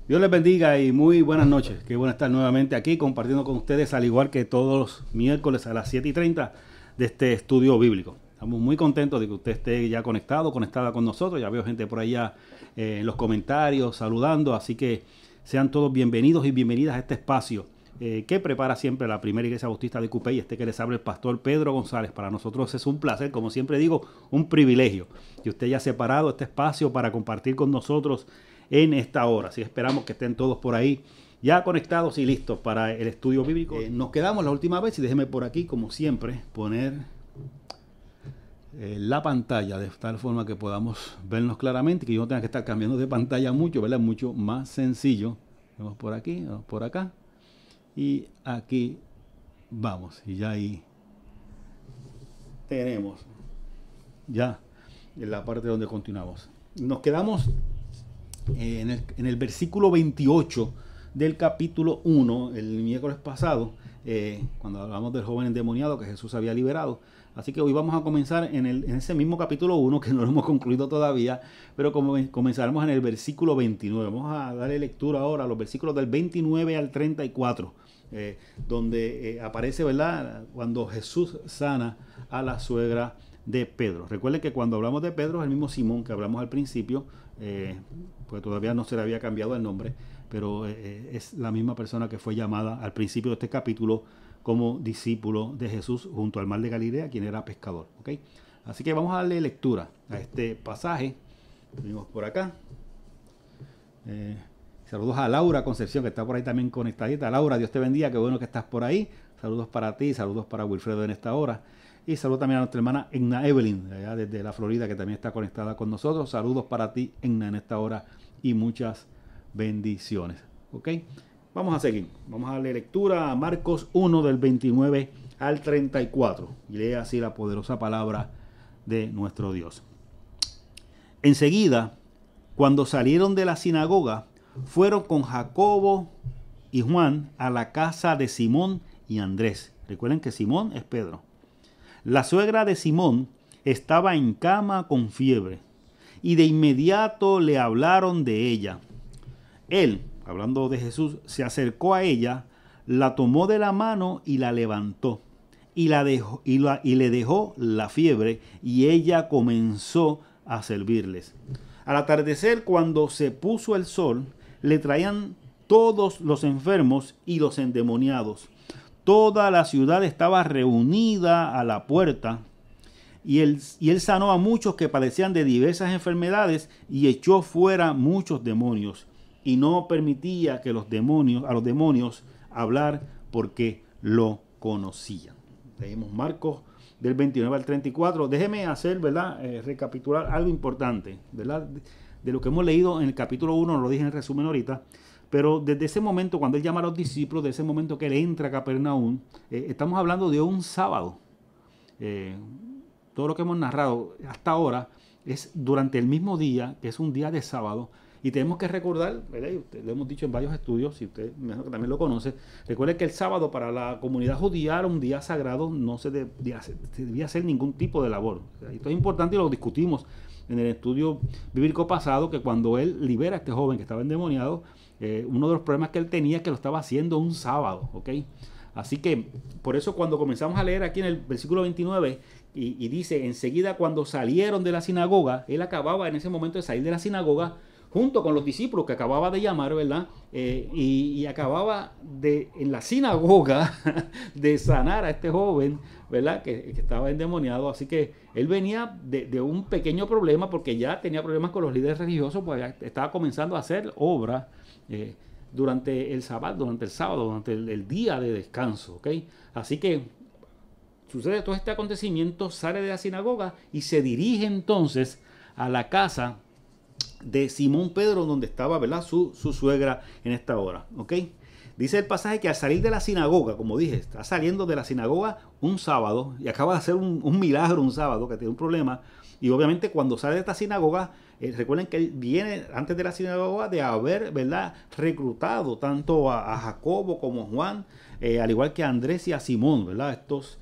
Dios les bendiga y muy buenas noches. Qué bueno estar nuevamente aquí compartiendo con ustedes, al igual que todos los miércoles a las 7:30 de este estudio bíblico. Estamos muy contentos de que usted esté ya conectada con nosotros. Ya veo gente por allá en los comentarios saludando, así que sean todos bienvenidos y bienvenidas a este espacio que prepara siempre la Primera Iglesia Bautista de Cupey. Que les habla el pastor Pedro González. Para nosotros es un placer, como siempre digo, un privilegio que usted haya separado este espacio para compartir con nosotros en esta hora. Así esperamos que estén todos por ahí ya conectados y listos para el estudio bíblico. Nos quedamos la última vez y déjeme por aquí, como siempre, poner la pantalla de tal forma que podamos vernos claramente, que yo no tenga que estar cambiando de pantalla mucho, ¿verdad? Mucho más sencillo. Vamos por aquí, vamos por acá y aquí vamos. Y ya ahí tenemos ya en la parte donde continuamos. Nos quedamos en el versículo 28 del capítulo 1, el miércoles pasado, cuando hablamos del joven endemoniado que Jesús había liberado. Así que hoy vamos a comenzar en ese mismo capítulo 1, que no lo hemos concluido todavía, pero comenzaremos en el versículo 29. Vamos a darle lectura ahora a los versículos del 29 al 34, donde aparece, ¿verdad?, cuando Jesús sana a la suegra de Pedro. Recuerden que cuando hablamos de Pedro es el mismo Simón que hablamos al principio, pues todavía no se le había cambiado el nombre, pero es la misma persona que fue llamada al principio de este capítulo como discípulo de Jesús junto al mar de Galilea, quien era pescador. ¿Okay? Así que vamos a darle lectura a este pasaje. Venimos por acá. Saludos a Laura Concepción, que está por ahí también conectadita. Laura, Dios te bendiga, qué bueno que estás por ahí. Saludos para ti, saludos para Wilfredo en esta hora. Y saludos también a nuestra hermana Egna Evelyn, allá desde la Florida, que también está conectada con nosotros. Saludos para ti, Egna, en esta hora y muchas bendiciones. ¿Ok? Vamos a seguir. Vamos a darle lectura a Marcos 1 del 29 al 34. Y lee así la poderosa palabra de nuestro Dios. Enseguida, cuando salieron de la sinagoga, fueron con Jacobo y Juan a la casa de Simón y Andrés. Recuerden que Simón es Pedro. La suegra de Simón estaba en cama con fiebre, y de inmediato le hablaron de ella. Él, hablando de Jesús, se acercó a ella, la tomó de la mano y la levantó, y le dejó la fiebre, y ella comenzó a servirles. Al atardecer, cuando se puso el sol, le traían todos los enfermos y los endemoniados. Toda la ciudad estaba reunida a la puerta, y él sanó a muchos que padecían de diversas enfermedades y echó fuera muchos demonios. Y no permitía que a los demonios hablar, porque lo conocían. Leímos Marcos del 29 al 34. Déjeme hacer, ¿verdad?, recapitular algo importante, ¿verdad?, de lo que hemos leído en el capítulo 1, lo dije en el resumen ahorita. Pero desde ese momento, cuando él llama a los discípulos, de ese momento que él entra a Capernaum, estamos hablando de un sábado. Todo lo que hemos narrado hasta ahora es durante el mismo día, que es un día de sábado. Y tenemos que recordar, ¿verdad?, y usted, lo hemos dicho en varios estudios, si usted también lo conoce, recuerde que el sábado para la comunidad judía era un día sagrado, no se debía hacer ningún tipo de labor. Esto es importante y lo discutimos en el estudio bíblico pasado, que cuando él libera a este joven que estaba endemoniado, uno de los problemas que él tenía es que lo estaba haciendo un sábado, ¿ok? Así que por eso cuando comenzamos a leer aquí en el versículo 29 y dice, enseguida cuando salieron de la sinagoga, él acababa en ese momento de salir de la sinagoga junto con los discípulos que acababa de llamar, ¿verdad? Y acababa en la sinagoga de sanar a este joven, ¿verdad?, que estaba endemoniado. Así que él venía de un pequeño problema, porque ya tenía problemas con los líderes religiosos, pues ya estaba comenzando a hacer obra durante el sábado, durante el día de descanso, ¿ok? Así que sucede todo este acontecimiento, sale de la sinagoga y se dirige entonces a la casa de Simón Pedro, donde estaba, ¿verdad?, su suegra en esta hora, ¿ok? Dice el pasaje que al salir de la sinagoga, como dije, está saliendo de la sinagoga un sábado y acaba de hacer un milagro un sábado, que tiene un problema. Y obviamente cuando sale de esta sinagoga, recuerden que él viene antes de la sinagoga de haber, ¿verdad?, reclutado tanto a Jacobo como a Juan, al igual que a Andrés y a Simón, ¿verdad?, estos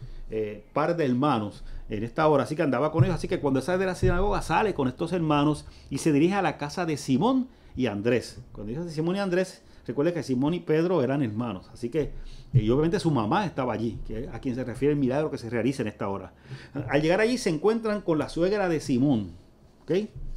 par de hermanos en esta hora, así que andaba con ellos, así que cuando sale de la sinagoga sale con estos hermanos y se dirige a la casa de Simón y Andrés. Cuando dice Simón y Andrés, recuerde que Simón y Pedro eran hermanos, así que y obviamente su mamá estaba allí, que a quien se refiere el milagro que se realiza en esta hora. Al llegar allí se encuentran con la suegra de Simón, ¿ok?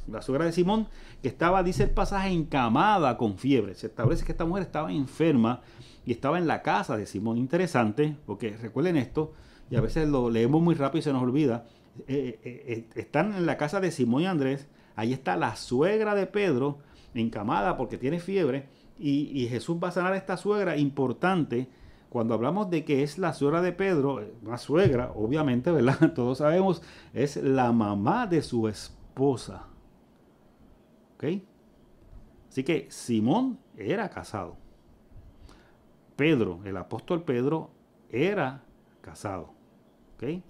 La suegra de Simón, que estaba, dice el pasaje, encamada con fiebre. Se establece que esta mujer estaba enferma y estaba en la casa de Simón. Interesante, porque recuerden esto, y a veces lo leemos muy rápido y se nos olvida. Están en la casa de Simón y Andrés, ahí está la suegra de Pedro, encamada porque tiene fiebre, y Jesús va a sanar a esta suegra importante. Cuando hablamos de que es la suegra de Pedro, una suegra, obviamente, ¿verdad? Todos sabemos, es la mamá de su esposa. ¿Ok? Así que Simón era casado. Pedro, el apóstol Pedro, era casado. ¿Ok?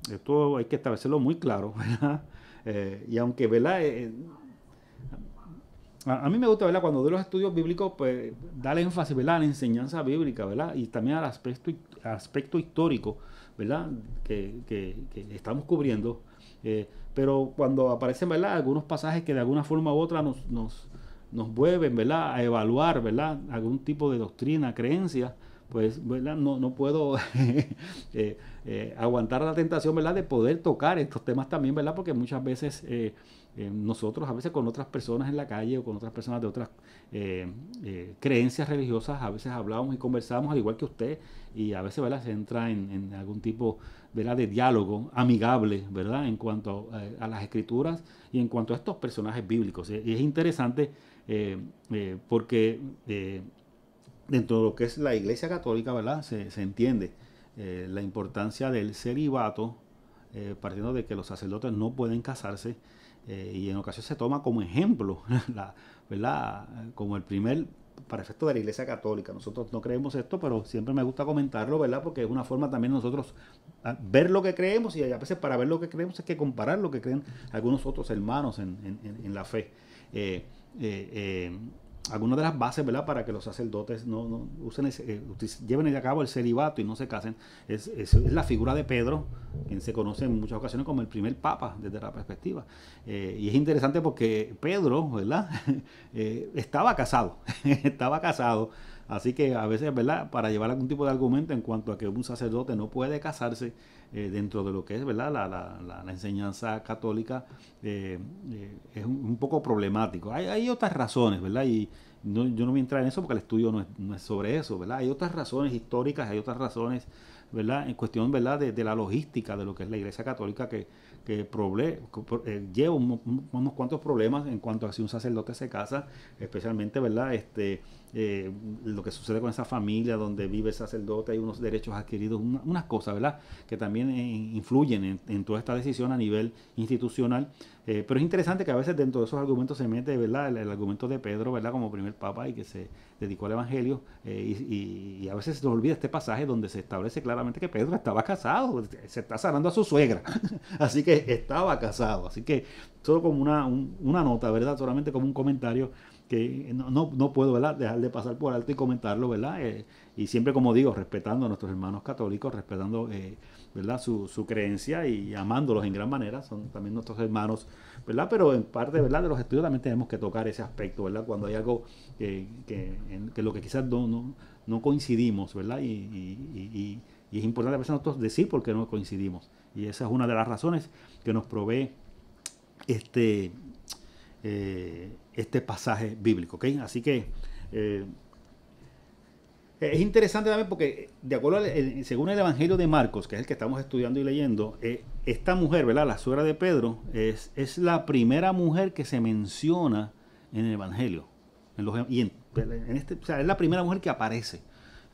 Esto hay que establecerlo muy claro, ¿verdad? Y aunque, ¿verdad? A mí me gusta, ¿verdad? Cuando doy los estudios bíblicos, pues darle énfasis, ¿verdad? A la enseñanza bíblica, ¿verdad? Y también al aspecto histórico, ¿verdad? Que estamos cubriendo. Pero cuando aparecen, ¿verdad? Algunos pasajes que de alguna forma u otra nos vuelven, ¿verdad? A evaluar, ¿verdad? Algún tipo de doctrina, creencia, pues, ¿verdad? No puedo aguantar la tentación, ¿verdad? De poder tocar estos temas también, ¿verdad? Porque muchas veces nosotros, a veces con otras personas en la calle o con otras personas de otras creencias religiosas, a veces hablamos y conversamos al igual que usted, y a veces, ¿verdad? Se entra en algún tipo, ¿verdad? De diálogo amigable, ¿verdad? En cuanto a las escrituras y en cuanto a estos personajes bíblicos. Y es interesante porque dentro de lo que es la Iglesia Católica, ¿verdad? Se entiende la importancia del celibato, partiendo de que los sacerdotes no pueden casarse, y en ocasiones se toma como ejemplo, ¿verdad? Como el primer, para efecto de la Iglesia Católica. Nosotros no creemos esto, pero siempre me gusta comentarlo, ¿verdad? Porque es una forma también nosotros ver lo que creemos, y a veces para ver lo que creemos hay que comparar lo que creen algunos otros hermanos en la fe. Algunas de las bases, ¿verdad? Para que los sacerdotes no usen lleven a cabo el celibato y no se casen, es la figura de Pedro, quien se conoce en muchas ocasiones como el primer papa desde la perspectiva. Y es interesante porque Pedro, ¿verdad? Estaba casado, estaba casado. Así que a veces, ¿verdad? Para llevar algún tipo de argumento en cuanto a que un sacerdote no puede casarse dentro de lo que es, ¿verdad? La enseñanza católica, es un poco problemático. Hay otras razones, ¿verdad? Y yo no voy a entrar en eso porque el estudio no es sobre eso, ¿verdad? Hay otras razones históricas, hay otras razones, ¿verdad? En cuestión, ¿verdad? De la logística de lo que es la Iglesia Católica que lleva unos cuantos problemas en cuanto a si un sacerdote se casa, especialmente, ¿verdad? Lo que sucede con esa familia donde vive el sacerdote, hay unos derechos adquiridos, unas cosas, ¿verdad? Que también influyen en toda esta decisión a nivel institucional. Pero es interesante que a veces dentro de esos argumentos se mete, ¿verdad? El argumento de Pedro, ¿verdad? Como primer papa y que se dedicó al Evangelio, y a veces se nos olvida este pasaje donde se establece claramente que Pedro estaba casado, se está sanando a su suegra, así que estaba casado. Así que solo como una nota, ¿verdad? Solamente como un comentario que no puedo, ¿verdad? Dejar de pasar por alto y comentarlo, ¿verdad? Y siempre, como digo, respetando a nuestros hermanos católicos, respetando, ¿verdad? Su creencia y amándolos en gran manera, son también nuestros hermanos, ¿verdad? Pero en parte, ¿verdad? De los estudios también tenemos que tocar ese aspecto, ¿verdad? Cuando hay algo que lo que quizás no coincidimos, ¿verdad? Y es importante a veces nosotros decir por qué no coincidimos. Y esa es una de las razones que nos provee este pasaje bíblico, ¿ok? Así que es interesante también porque de acuerdo según el Evangelio de Marcos, que es el que estamos estudiando y leyendo, esta mujer, ¿verdad? La suegra de Pedro es la primera mujer que se menciona en el Evangelio, o sea, es la primera mujer que aparece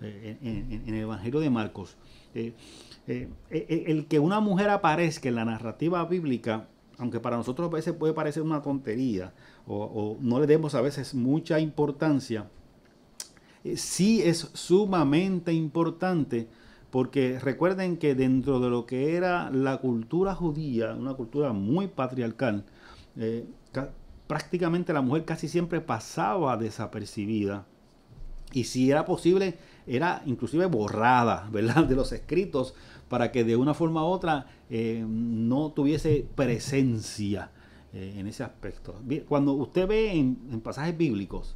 en el Evangelio de Marcos. El que una mujer aparezca en la narrativa bíblica, aunque para nosotros a veces puede parecer una tontería o no le demos a veces mucha importancia, sí es sumamente importante, porque recuerden que dentro de lo que era la cultura judía, una cultura muy patriarcal, prácticamente la mujer casi siempre pasaba desapercibida, y si era posible era inclusive borrada, ¿verdad?, de los escritos para que de una forma u otra no tuviese presencia en ese aspecto. Cuando usted ve en pasajes bíblicos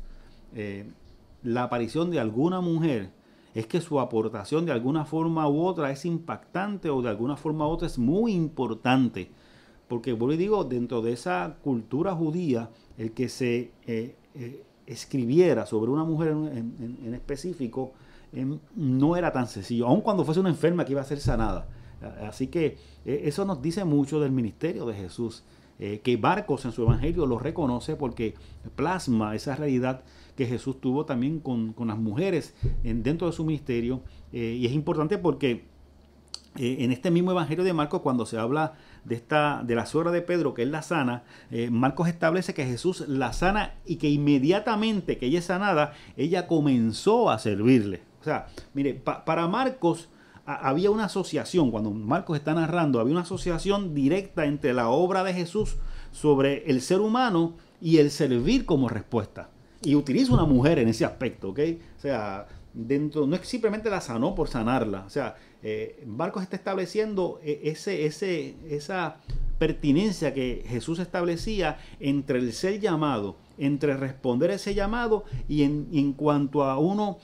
la aparición de alguna mujer, es que su aportación de alguna forma u otra es impactante o de alguna forma u otra es muy importante. Porque, vuelvo y digo, dentro de esa cultura judía, el que se escribiera sobre una mujer en específico no era tan sencillo, aun cuando fuese una enferma que iba a ser sanada. Así que eso nos dice mucho del ministerio de Jesús, que Marcos en su evangelio lo reconoce porque plasma esa realidad que Jesús tuvo también con las mujeres dentro de su ministerio. Y es importante porque en este mismo evangelio de Marcos, cuando se habla de la suegra de Pedro, que es la sana, Marcos establece que Jesús la sana y que inmediatamente que ella es sanada, ella comenzó a servirle. O sea, mire, para Marcos había una asociación, cuando Marcos está narrando, había una asociación directa entre la obra de Jesús sobre el ser humano y el servir como respuesta. Y utiliza una mujer en ese aspecto, ¿ok? O sea, no es simplemente la sanó por sanarla. O sea, Marcos está estableciendo esa pertinencia que Jesús establecía entre el ser llamado, entre responder a ese llamado y en cuanto a uno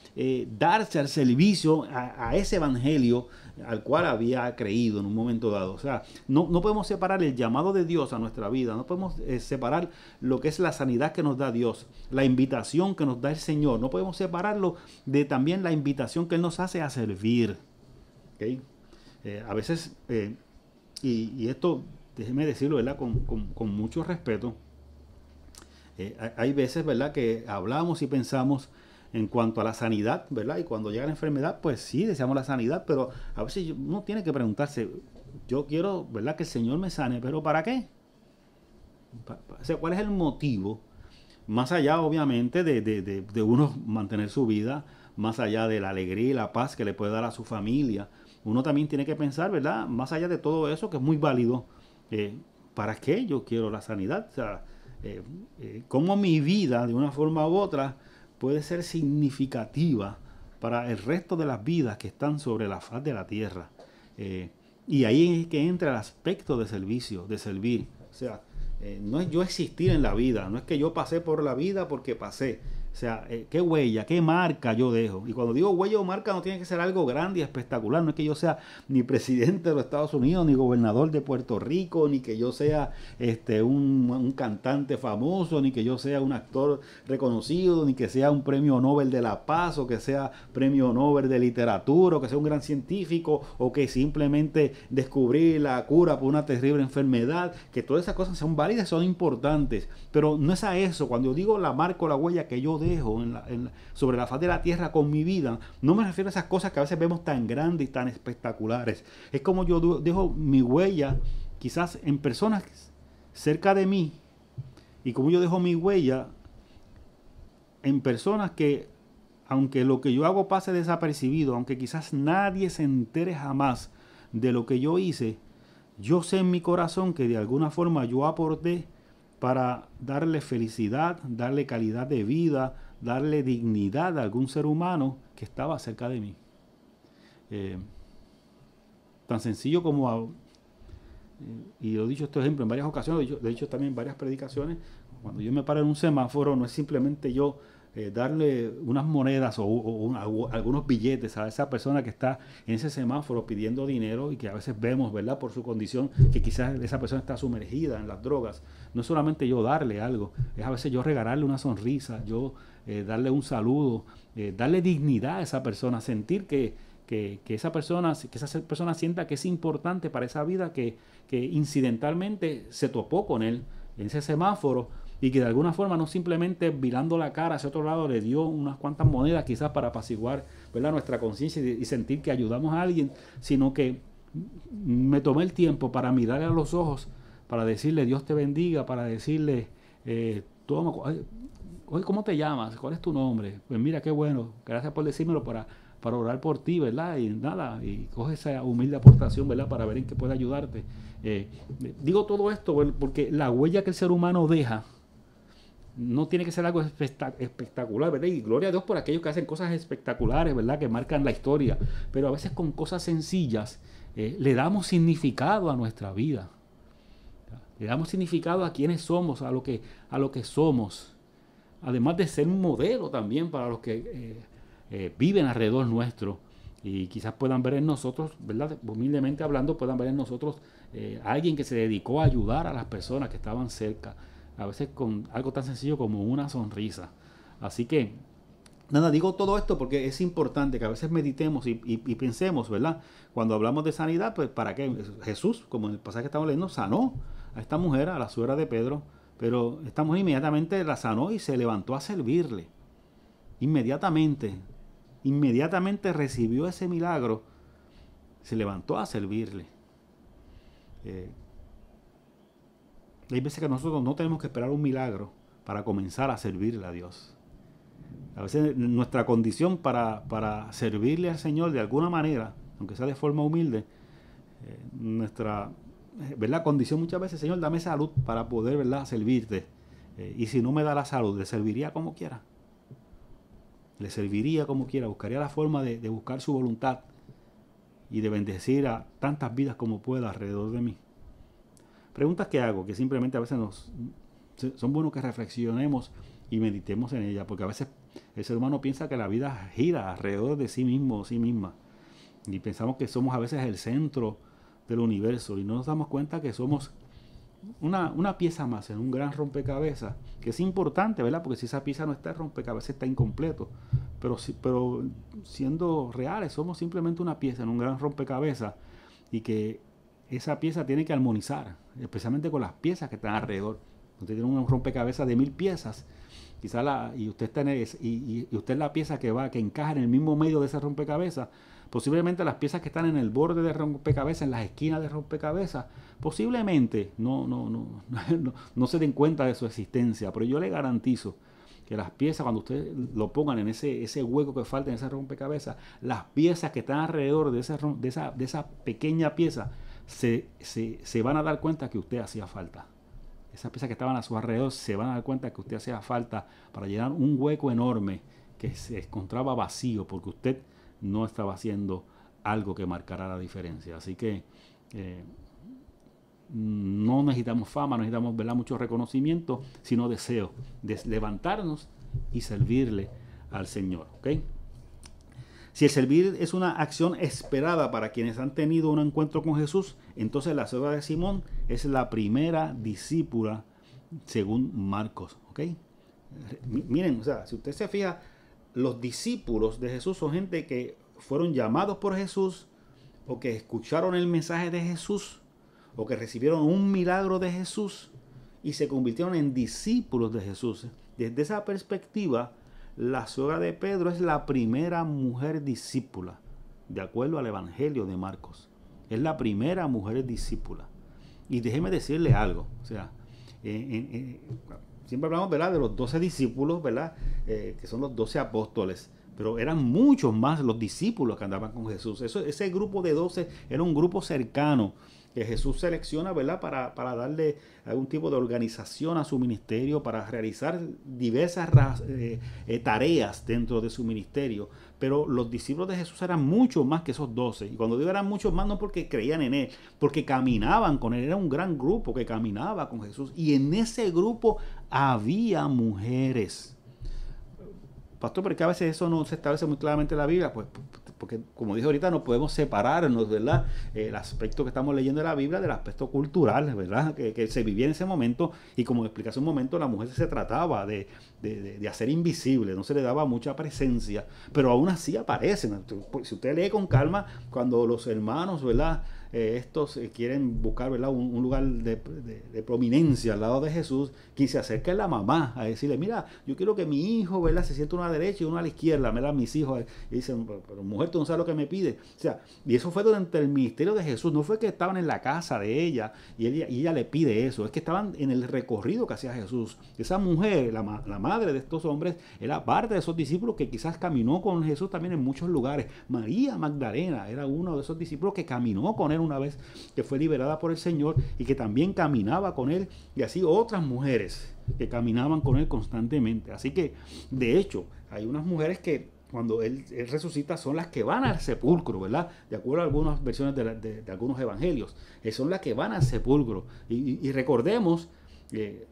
darse al servicio a ese evangelio al cual había creído en un momento dado. O sea, no podemos separar el llamado de Dios a nuestra vida, no podemos separar lo que es la sanidad que nos da Dios, la invitación que nos da el Señor, no podemos separarlo de también la invitación que Él nos hace a servir. ¿Okay? A veces, y esto déjeme decirlo, ¿verdad?, con mucho respeto, hay veces, ¿verdad?, que hablamos y pensamos en cuanto a la sanidad, ¿verdad? Y cuando llega la enfermedad, pues sí, deseamos la sanidad, pero a veces uno tiene que preguntarse, yo quiero, ¿verdad?, que el Señor me sane, pero ¿para qué? O sea, ¿cuál es el motivo? Más allá, obviamente, de uno mantener su vida, más allá de la alegría y la paz que le puede dar a su familia, uno también tiene que pensar, ¿verdad?, más allá de todo eso, que es muy válido, ¿para qué yo quiero la sanidad? O sea, cómo mi vida, de una forma u otra, puede ser significativa para el resto de las vidas que están sobre la faz de la tierra. Y ahí es que entra el aspecto de servicio, de servir. O sea, no es yo existir en la vida, no es que yo pasé por la vida porque pasé. O sea, qué huella, qué marca yo dejo. Y cuando digo huella o marca, no tiene que ser algo grande y espectacular. No es que yo sea ni presidente de los Estados Unidos, ni gobernador de Puerto Rico, ni que yo sea un cantante famoso, ni que yo sea un actor reconocido, ni que sea un premio Nobel de la Paz, o que sea premio Nobel de literatura, o que sea un gran científico, o que simplemente descubrí la cura por una terrible enfermedad. Que todas esas cosas son válidas, son importantes. Pero no es a eso. Cuando yo digo la marca o la huella que yo dejo sobre la faz de la tierra con mi vida, no me refiero a esas cosas que a veces vemos tan grandes y tan espectaculares. Es como yo dejo mi huella quizás en personas cerca de mí, y como yo dejo mi huella en personas que, aunque lo que yo hago pase desapercibido, aunque quizás nadie se entere jamás de lo que yo hice, yo sé en mi corazón que de alguna forma yo aporté para darle felicidad, darle calidad de vida, darle dignidad a algún ser humano que estaba cerca de mí. Tan sencillo como, y lo he dicho este ejemplo en varias ocasiones, lo he dicho también en varias predicaciones, cuando yo me paro en un semáforo, no es simplemente yo darle unas monedas o algunos billetes a esa persona que está en ese semáforo pidiendo dinero, y que a veces vemos, ¿verdad?, por su condición, que quizás esa persona está sumergida en las drogas. No es solamente yo darle algo, es a veces yo regalarle una sonrisa, yo darle un saludo, darle dignidad a esa persona, sentir que esa persona sienta que es importante para esa vida, que incidentalmente se topó con él en ese semáforo, y que de alguna forma no simplemente virando la cara hacia otro lado le dio unas cuantas monedas quizás para apaciguar, ¿verdad?, nuestra conciencia y sentir que ayudamos a alguien, sino que me tomé el tiempo para mirarle a los ojos, para decirle Dios te bendiga, para decirle toma, oye, ¿cómo te llamas? ¿Cuál es tu nombre? Pues mira, qué bueno, gracias por decírmelo para orar por ti, ¿verdad? Y nada, y coge esa humilde aportación, ¿verdad?, para ver en qué puede ayudarte. Digo todo esto porque la huella que el ser humano deja no tiene que ser algo espectacular, ¿verdad? Y gloria a Dios por aquellos que hacen cosas espectaculares, ¿verdad? Que marcan la historia. Pero a veces con cosas sencillas le damos significado a nuestra vida. Le damos significado a quiénes somos, a lo que somos. Además de ser un modelo también para los que viven alrededor nuestro. Y quizás puedan ver en nosotros, ¿verdad? Humildemente hablando, puedan ver en nosotros alguien que se dedicó a ayudar a las personas que estaban cerca. A veces con algo tan sencillo como una sonrisa. Así que, nada, digo todo esto porque es importante que a veces meditemos y pensemos, ¿verdad? Cuando hablamos de sanidad, pues ¿para qué? Jesús, como en el pasaje que estamos leyendo, sanó a esta mujer, a la suegra de Pedro, pero esta mujer inmediatamente la sanó y se levantó a servirle. Inmediatamente recibió ese milagro, se levantó a servirle. Hay veces que nosotros no tenemos que esperar un milagro para comenzar a servirle a Dios. A veces nuestra condición para servirle al Señor de alguna manera, aunque sea de forma humilde, nuestra, ¿verdad?, condición muchas veces, Señor, dame salud para poder, ¿verdad?, servirte. Y si no me da la salud, le serviría como quiera. Le serviría como quiera, buscaría la forma de buscar su voluntad y de bendecir a tantas vidas como pueda alrededor de mí. Preguntas que hago, que simplemente a veces son buenos que reflexionemos y meditemos en ellas, porque a veces el ser humano piensa que la vida gira alrededor de sí mismo o sí misma. Y pensamos que somos a veces el centro del universo y no nos damos cuenta que somos una pieza más en un gran rompecabezas, que es importante, ¿verdad? Porque si esa pieza no está, el rompecabezas está incompleto. Pero siendo reales, somos simplemente una pieza en un gran rompecabezas y que esa pieza tiene que armonizar, especialmente con las piezas que están alrededor. Usted tiene un rompecabezas de 1000 piezas, quizás y usted es la pieza que encaja en el mismo medio de ese rompecabezas. Posiblemente las piezas que están en el borde del rompecabezas, en las esquinas del rompecabezas, posiblemente no se den cuenta de su existencia, pero yo le garantizo que las piezas, cuando ustedes lo pongan en ese hueco que falta en ese rompecabezas, las piezas que están alrededor de esa pequeña pieza se van a dar cuenta que usted hacía falta. Esas piezas que estaban a su alrededor se van a dar cuenta que usted hacía falta para llenar un hueco enorme que se encontraba vacío porque usted no estaba haciendo algo que marcara la diferencia. Así que no necesitamos fama, no necesitamos, ¿verdad?, mucho reconocimiento, sino deseo de levantarnos y servirle al Señor. ¿Okay? Si el servir es una acción esperada para quienes han tenido un encuentro con Jesús, entonces la suegra de Simón es la primera discípula según Marcos. ¿Okay? Miren, o sea, si usted se fija, los discípulos de Jesús son gente que fueron llamados por Jesús o que escucharon el mensaje de Jesús o que recibieron un milagro de Jesús y se convirtieron en discípulos de Jesús. Desde esa perspectiva, la suegra de Pedro es la primera mujer discípula, de acuerdo al Evangelio de Marcos. Es la primera mujer discípula. Y déjeme decirle algo, o sea, siempre hablamos, ¿verdad?, de los 12 discípulos, ¿verdad?, que son los 12 apóstoles, pero eran muchos más los discípulos que andaban con Jesús. Ese grupo de 12 era un grupo cercano que Jesús selecciona, ¿verdad?, para darle algún tipo de organización a su ministerio, para realizar diversas tareas dentro de su ministerio. Pero los discípulos de Jesús eran mucho más que esos 12. Y cuando digo eran muchos más, no porque creían en Él, porque caminaban con Él. Era un gran grupo que caminaba con Jesús. Y en ese grupo había mujeres. Pastor, porque a veces eso no se establece muy claramente en la Biblia, pues porque como dije ahorita no podemos separarnos, ¿verdad?, el aspecto que estamos leyendo de la Biblia del aspecto cultural, ¿verdad?, que se vivía en ese momento. Y como expliqué hace un momento, la mujer se trataba de hacer invisible, no se le daba mucha presencia, pero aún así aparecen. Si usted lee con calma, cuando los hermanos, ¿verdad?, estos quieren buscar, ¿verdad?, un lugar de prominencia al lado de Jesús, quien se acerca es la mamá a decirle: mira, yo quiero que mi hijo, ¿verdad?, se siente una a la derecha y una a la izquierda, ¿verdad?, mis hijos. Y dicen: pero mujer, tú no sabes lo que me pide. O sea, y eso fue durante el ministerio de Jesús. No fue que estaban en la casa de ella y ella le pide eso, es que estaban en el recorrido que hacía Jesús. Esa mujer, la madre de estos hombres, era parte de esos discípulos que quizás caminó con Jesús también en muchos lugares. María Magdalena era uno de esos discípulos que caminó con él mujer una vez que fue liberada por el Señor y que también caminaba con él, y así otras mujeres que caminaban con él constantemente. Así que, de hecho, hay unas mujeres que cuando él resucita son las que van al sepulcro, ¿verdad? De acuerdo a algunas versiones de algunos evangelios, son las que van al sepulcro. Y recordemos,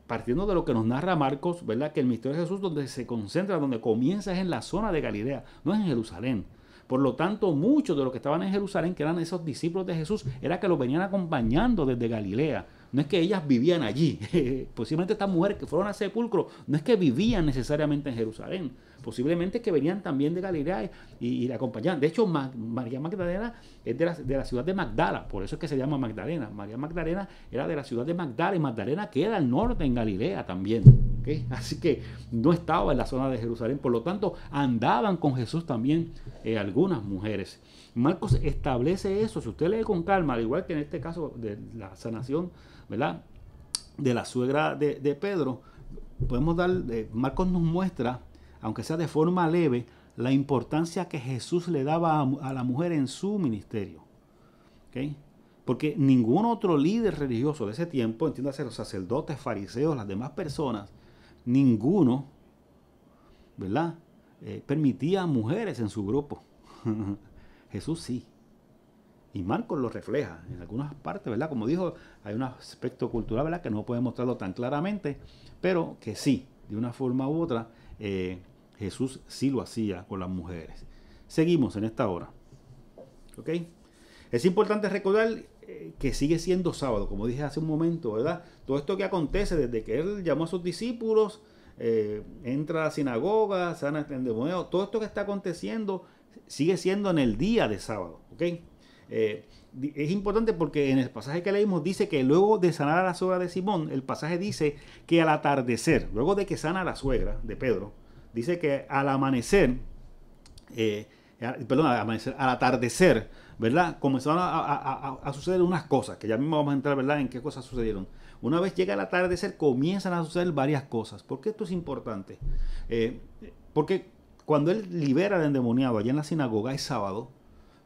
partiendo de lo que nos narra Marcos, ¿verdad? Que el misterio de Jesús donde se concentra, donde comienza es en la zona de Galilea, no es en Jerusalén. Por lo tanto, muchos de los que estaban en Jerusalén, que eran esos discípulos de Jesús, era que los venían acompañando desde Galilea. No es que ellas vivían allí. Posiblemente estas mujeres que fueron al sepulcro, no es que vivían necesariamente en Jerusalén. Posiblemente que venían también de Galilea y la acompañaban. De hecho, María Magdalena es de la ciudad de Magdala, por eso es que se llama Magdalena. María Magdalena era de la ciudad de Magdala, y Magdalena queda al norte en Galilea también. ¿Okay? Así que no estaba en la zona de Jerusalén, por lo tanto andaban con Jesús también algunas mujeres. Marcos establece eso, si usted lee con calma, al igual que en este caso de la sanación, ¿verdad?, de la suegra de Pedro, podemos dar, Marcos nos muestra, aunque sea de forma leve, la importancia que Jesús le daba a la mujer en su ministerio. ¿Okay? Porque ningún otro líder religioso de ese tiempo, entiéndase los sacerdotes, fariseos, las demás personas, ninguno, ¿verdad?, permitía mujeres en su grupo. Jesús sí. Y Marcos lo refleja en algunas partes, ¿verdad? Como dijo, hay un aspecto cultural, ¿verdad?, que no puede mostrarlo tan claramente, pero que sí, de una forma u otra, Jesús sí lo hacía con las mujeres. Seguimos en esta hora. ¿Ok? Es importante recordar que sigue siendo sábado, como dije hace un momento, ¿verdad? Todo esto que acontece desde que él llamó a sus discípulos, entra a la sinagoga, sana el endemoniado, todo esto que está aconteciendo sigue siendo en el día de sábado. ¿Ok? Es importante porque en el pasaje que leímos dice que luego de sanar a la suegra de Simón, el pasaje dice que al atardecer, luego de que sana a la suegra de Pedro, dice que al amanecer, al atardecer, ¿verdad?, comenzaron a suceder unas cosas, que ya mismo vamos a entrar, ¿verdad?, en qué cosas sucedieron. Una vez llega el atardecer, comienzan a suceder varias cosas. ¿Por qué esto es importante? Porque cuando él libera al endemoniado allá en la sinagoga, es sábado.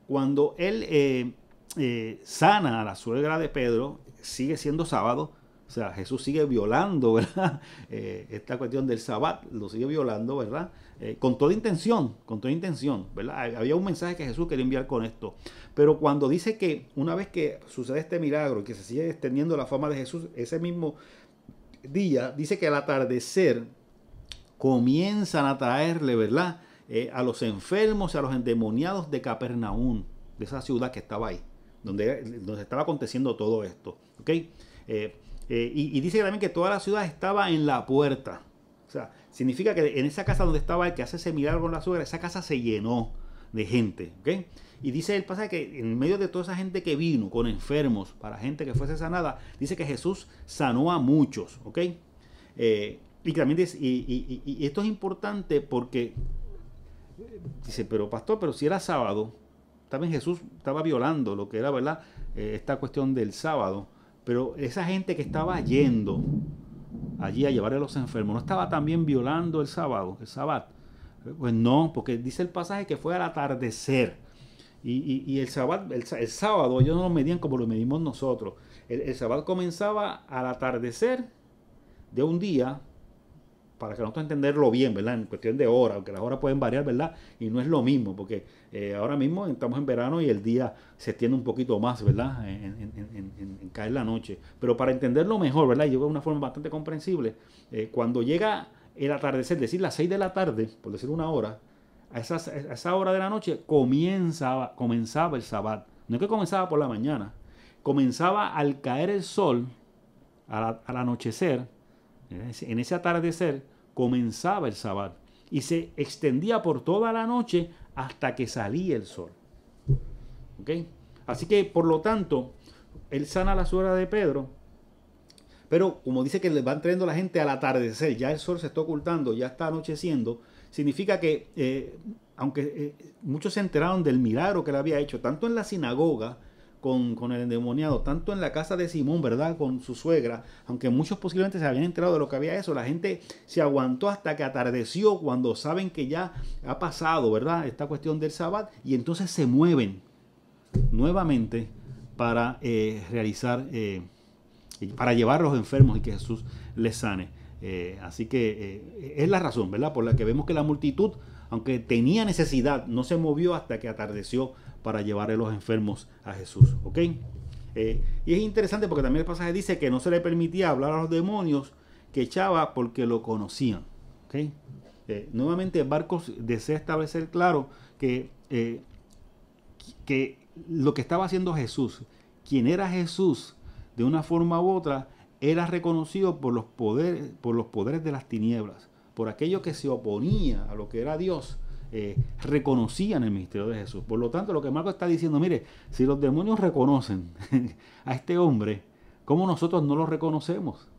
Cuando él sana a la suegra de Pedro, sigue siendo sábado. O sea, Jesús sigue violando, ¿verdad? Esta cuestión del Sabbat, lo sigue violando, ¿verdad? Con toda intención, ¿verdad? Había un mensaje que Jesús quería enviar con esto. Pero cuando dice que una vez que sucede este milagro, que se sigue extendiendo la fama de Jesús, ese mismo día, dice que al atardecer comienzan a traerle, ¿verdad?, a los enfermos y a los endemoniados de Capernaum, de esa ciudad que estaba ahí, donde estaba aconteciendo todo esto. ¿Ok? Y dice también que toda la ciudad estaba en la puerta. O sea, significa que en esa casa donde estaba el que hace ese milagro con la suegra, esa casa se llenó de gente. ¿Ok? Y dice el pasaje que en medio de toda esa gente que vino con enfermos, para gente que fuese sanada, dice que Jesús sanó a muchos. ¿Ok? Y también dice, y esto es importante porque dice, pero pastor, pero si era sábado, también Jesús estaba violando lo que era, ¿verdad?, esta cuestión del sábado. Pero esa gente que estaba yendo allí a llevar a los enfermos, ¿no estaba también violando el sábado, el sabbat? Pues no, porque dice el pasaje que fue al atardecer. Y el sábado ellos no lo medían como lo medimos nosotros. El sábado comenzaba al atardecer de un día, para que nosotros entenderlo bien, ¿verdad?, en cuestión de horas, aunque las horas pueden variar, ¿verdad?, y no es lo mismo, porque ahora mismo estamos en verano y el día se extiende un poquito más, ¿verdad?, en caer la noche. Pero para entenderlo mejor, ¿verdad?, y de una forma bastante comprensible, cuando llega el atardecer, es decir, las 6 de la tarde, por decir una hora, a esa hora de la noche comenzaba el sabbat. No es que comenzaba por la mañana, comenzaba al caer el sol, al anochecer. En ese atardecer comenzaba el sabbat y se extendía por toda la noche hasta que salía el sol. ¿Ok? Así que, por lo tanto, él sana a la suegra de Pedro, pero como dice que le van trayendo la gente al atardecer, ya el sol se está ocultando, ya está anocheciendo, significa que, aunque muchos se enteraron del milagro que él había hecho, tanto en la sinagoga, con el endemoniado, tanto en la casa de Simón, ¿verdad?, con su suegra, aunque muchos posiblemente se habían enterado de lo que había eso, la gente se aguantó hasta que atardeció, cuando saben que ya ha pasado, ¿verdad?, esta cuestión del sabbat, y entonces se mueven nuevamente para realizar, para llevar a los enfermos y que Jesús les sane. Así que es la razón, ¿verdad?, por la que vemos que la multitud, aunque tenía necesidad, no se movió hasta que atardeció para llevar a los enfermos a Jesús. ¿Ok? Y es interesante porque también el pasaje dice que no se le permitía hablar a los demonios que echaba porque lo conocían. ¿Ok? Nuevamente Marcos desea establecer claro que lo que estaba haciendo Jesús, quien era Jesús, de una forma u otra, era reconocido por los poderes de las tinieblas, por aquello que se oponía a lo que era Dios. Reconocían el ministerio de Jesús. Por lo tanto, lo que Marcos está diciendo, mire, si los demonios reconocen a este hombre, ¿cómo nosotros no lo reconocemos?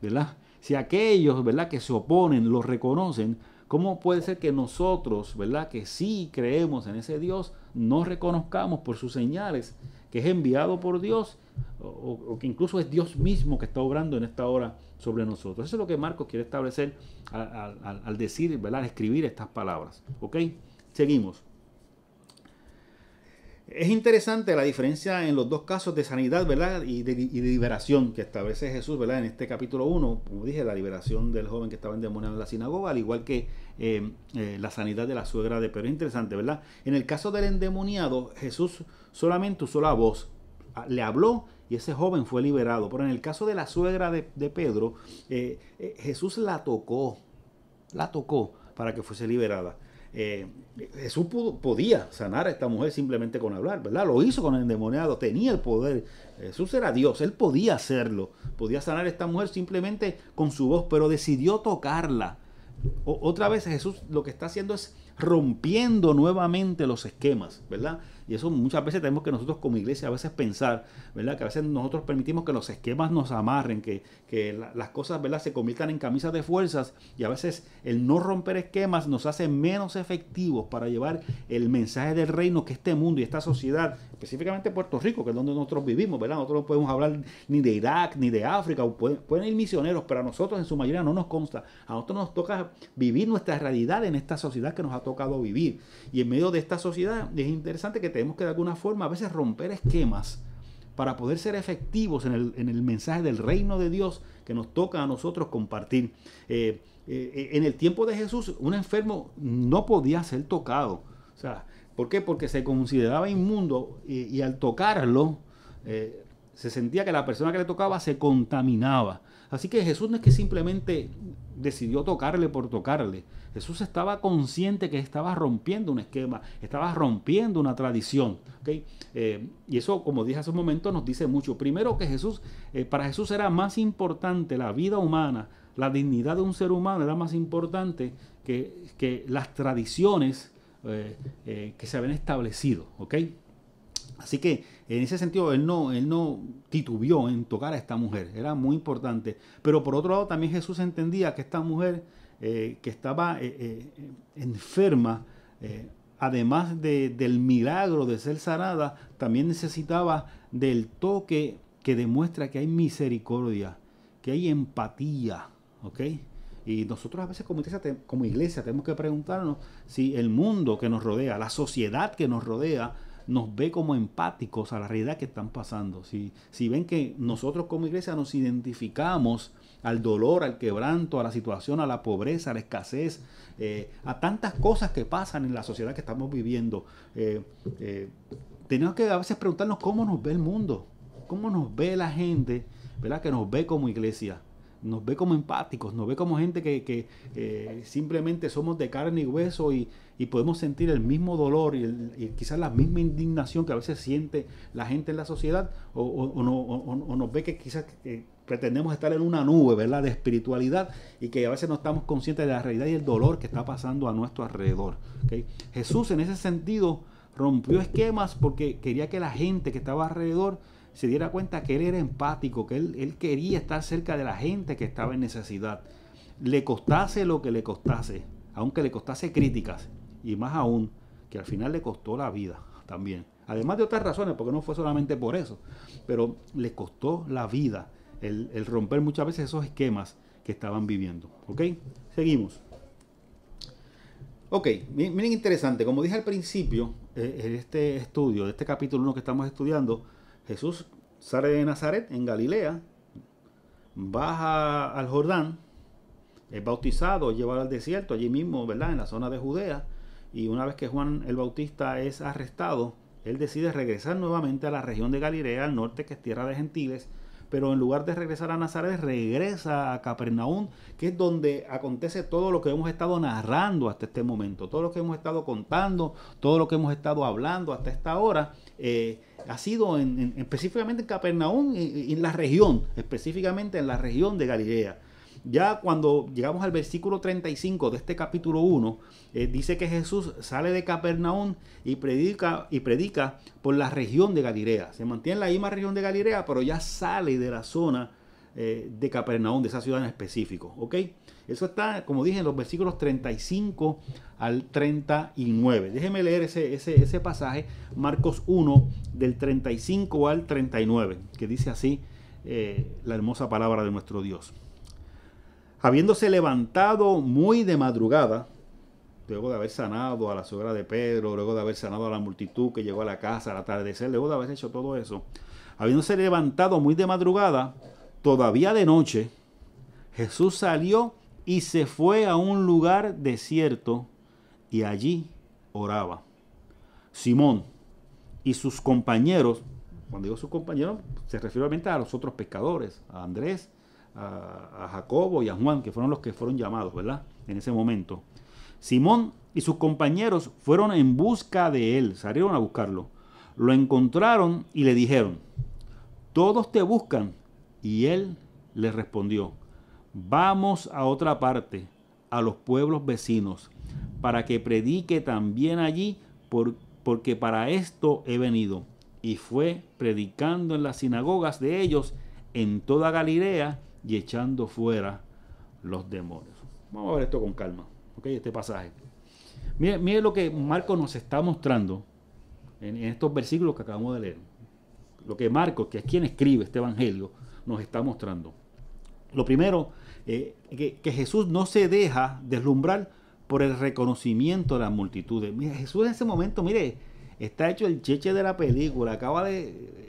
¿Verdad? Si aquellos, ¿verdad?, que se oponen lo reconocen, ¿cómo puede ser que nosotros, ¿verdad?, que sí creemos en ese Dios, no reconozcamos por sus señales que es enviado por Dios o que incluso es Dios mismo que está obrando en esta hora sobre nosotros? Eso es lo que Marcos quiere establecer al decir, ¿verdad?, al escribir estas palabras. ¿Ok? Seguimos. Es interesante la diferencia en los dos casos de sanidad, ¿verdad?, y de liberación que establece Jesús, ¿verdad?, en este capítulo 1, como dije, la liberación del joven que estaba endemoniado en la sinagoga, al igual que la sanidad de la suegra de Pedro. Es interesante, ¿verdad? En el caso del endemoniado, Jesús solamente usó la voz, le habló y ese joven fue liberado. Pero en el caso de la suegra de Pedro, Jesús la tocó para que fuese liberada. Jesús podía sanar a esta mujer simplemente con hablar, ¿verdad? Lo hizo con el endemoniado, tenía el poder. Jesús era Dios, él podía hacerlo, podía sanar a esta mujer simplemente con su voz, pero decidió tocarla. Otra vez Jesús lo que está haciendo es rompiendo nuevamente los esquemas, ¿verdad? Y eso muchas veces tenemos que nosotros como iglesia a veces pensar, ¿verdad?, que a veces nosotros permitimos que los esquemas nos amarren, que las cosas, ¿verdad?, se conviertan en camisas de fuerzas, y a veces el no romper esquemas nos hace menos efectivos para llevar el mensaje del reino que este mundo y esta sociedad, específicamente Puerto Rico, que es donde nosotros vivimos, ¿verdad? Nosotros no podemos hablar ni de Irak ni de África, pueden ir misioneros, pero a nosotros en su mayoría no nos consta. A nosotros nos toca vivir nuestra realidad en esta sociedad que nos ha tocado vivir. Y en medio de esta sociedad es interesante que tenemos que de alguna forma a veces romper esquemas para poder ser efectivos en el mensaje del reino de Dios que nos toca a nosotros compartir. En el tiempo de Jesús, un enfermo no podía ser tocado. O sea, ¿por qué? Porque se consideraba inmundo y al tocarlo se sentía que la persona que le tocaba se contaminaba. Así que Jesús no es que simplemente decidió tocarle por tocarle. Jesús estaba consciente que estaba rompiendo un esquema, estaba rompiendo una tradición. ¿Okay? Y eso, como dije hace un momento, nos dice mucho. Primero que para Jesús era más importante la vida humana, la dignidad de un ser humano era más importante que las tradiciones que se habían establecido. ¿Okay? Así que en ese sentido él no titubeó en tocar a esta mujer, era muy importante. Pero por otro lado también Jesús entendía que esta mujer que estaba enferma, además del milagro de ser sanada, también necesitaba del toque que demuestra que hay misericordia, que hay empatía, ¿ok? Y nosotros a veces como iglesia tenemos que preguntarnos si el mundo que nos rodea, la sociedad que nos rodea, nos ve como empáticos a la realidad que están pasando. Si ven que nosotros como iglesia nos identificamos al dolor, al quebranto, a la situación, a la pobreza, a la escasez, a tantas cosas que pasan en la sociedad que estamos viviendo, tenemos que a veces preguntarnos cómo nos ve el mundo, cómo nos ve la gente, ¿verdad?, que nos ve como iglesia. Nos ve como empáticos, nos ve como gente que simplemente somos de carne y hueso y podemos sentir el mismo dolor y quizás la misma indignación que a veces siente la gente en la sociedad, o nos ve que quizás pretendemos estar en una nube, ¿verdad?, de espiritualidad, y que a veces no estamos conscientes de la realidad y el dolor que está pasando a nuestro alrededor. ¿Okay? Jesús en ese sentido rompió esquemas porque quería que la gente que estaba alrededor se diera cuenta que él era empático, que él quería estar cerca de la gente que estaba en necesidad. Le costase lo que le costase, aunque le costase críticas, y más aún, que al final le costó la vida también. Además de otras razones, porque no fue solamente por eso, pero le costó la vida el romper muchas veces esos esquemas que estaban viviendo. ¿Ok? Seguimos. Ok, miren interesante, como dije al principio, en este estudio, de este capítulo 1 que estamos estudiando, Jesús sale de Nazaret, en Galilea, baja al Jordán, es bautizado, es llevado al desierto, allí mismo, ¿verdad?, en la zona de Judea, y una vez que Juan el Bautista es arrestado, él decide regresar nuevamente a la región de Galilea, al norte, que es tierra de gentiles, pero en lugar de regresar a Nazaret, regresa a Capernaum, que es donde acontece todo lo que hemos estado narrando hasta este momento, todo lo que hemos estado contando, todo lo que hemos estado hablando hasta esta hora, ha sido específicamente en Capernaum, en la región, específicamente en la región de Galilea. Ya cuando llegamos al versículo 35 de este capítulo 1, dice que Jesús sale de Capernaum y predica por la región de Galilea. Se mantiene en la misma región de Galilea, pero ya sale de la zona de Capernaum, de esa ciudad en específico. ¿Ok? Eso está, como dije, en los versículos 35 al 39. Déjeme leer ese pasaje, Marcos 1, del 35 al 39, que dice así la hermosa palabra de nuestro Dios. Habiéndose levantado muy de madrugada, luego de haber sanado a la suegra de Pedro, luego de haber sanado a la multitud que llegó a la casa al atardecer, luego de haber hecho todo eso, habiéndose levantado muy de madrugada, todavía de noche, Jesús salió y se fue a un lugar desierto y allí oraba. Simón y sus compañeros, cuando digo sus compañeros, se refiere obviamente a los otros pescadores, a Andrés, a Jacobo y a Juan, que fueron los que fueron llamados, ¿verdad?, en ese momento. Simón y sus compañeros fueron en busca de él, salieron a buscarlo. Lo encontraron y le dijeron: todos te buscan. Y él les respondió: vamos a otra parte, a los pueblos vecinos, para que predique también allí, porque para esto he venido. Y fue predicando en las sinagogas de ellos en toda Galilea y echando fuera los demonios. Vamos a ver esto con calma, ¿ok? Este pasaje. Mire lo que Marcos nos está mostrando en estos versículos que acabamos de leer. Lo que Marcos, que es quien escribe este evangelio, nos está mostrando. Lo primero, que Jesús no se deja deslumbrar por el reconocimiento de las multitudes. Mire, Jesús en ese momento, mire, está hecho el cheche de la película.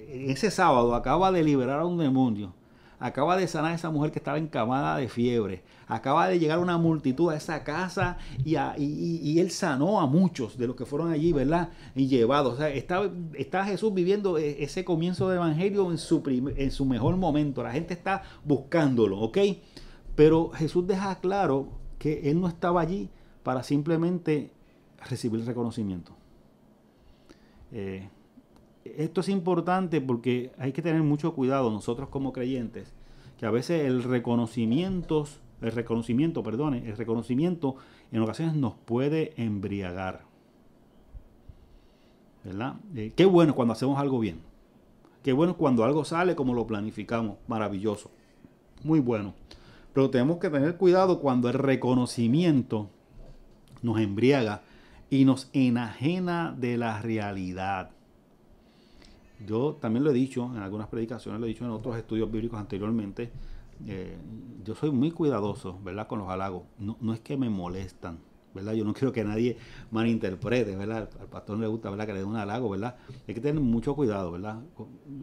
Ese sábado acaba de liberar a un demonio. Acaba de sanar a esa mujer que estaba encamada de fiebre. Acaba de llegar una multitud a esa casa y él sanó a muchos de los que fueron allí, ¿verdad?, y llevados. O sea, está Jesús viviendo ese comienzo del evangelio en su mejor momento. La gente está buscándolo, ¿ok? Pero Jesús deja claro que él no estaba allí para simplemente recibir reconocimiento. Esto es importante porque hay que tener mucho cuidado nosotros como creyentes, que a veces el reconocimiento en ocasiones nos puede embriagar, ¿verdad? Qué bueno cuando hacemos algo bien, qué bueno cuando algo sale como lo planificamos, maravilloso, muy bueno, pero tenemos que tener cuidado cuando el reconocimiento nos embriaga y nos enajena de la realidad. Yo también lo he dicho en algunas predicaciones, lo he dicho en otros estudios bíblicos anteriormente. Yo soy muy cuidadoso, ¿verdad?, con los halagos. No es que me molestan, ¿verdad? Yo no quiero que nadie malinterprete, ¿verdad? Al pastor no le gusta, ¿verdad?, que le dé un halago, ¿verdad? Hay que tener mucho cuidado, ¿verdad?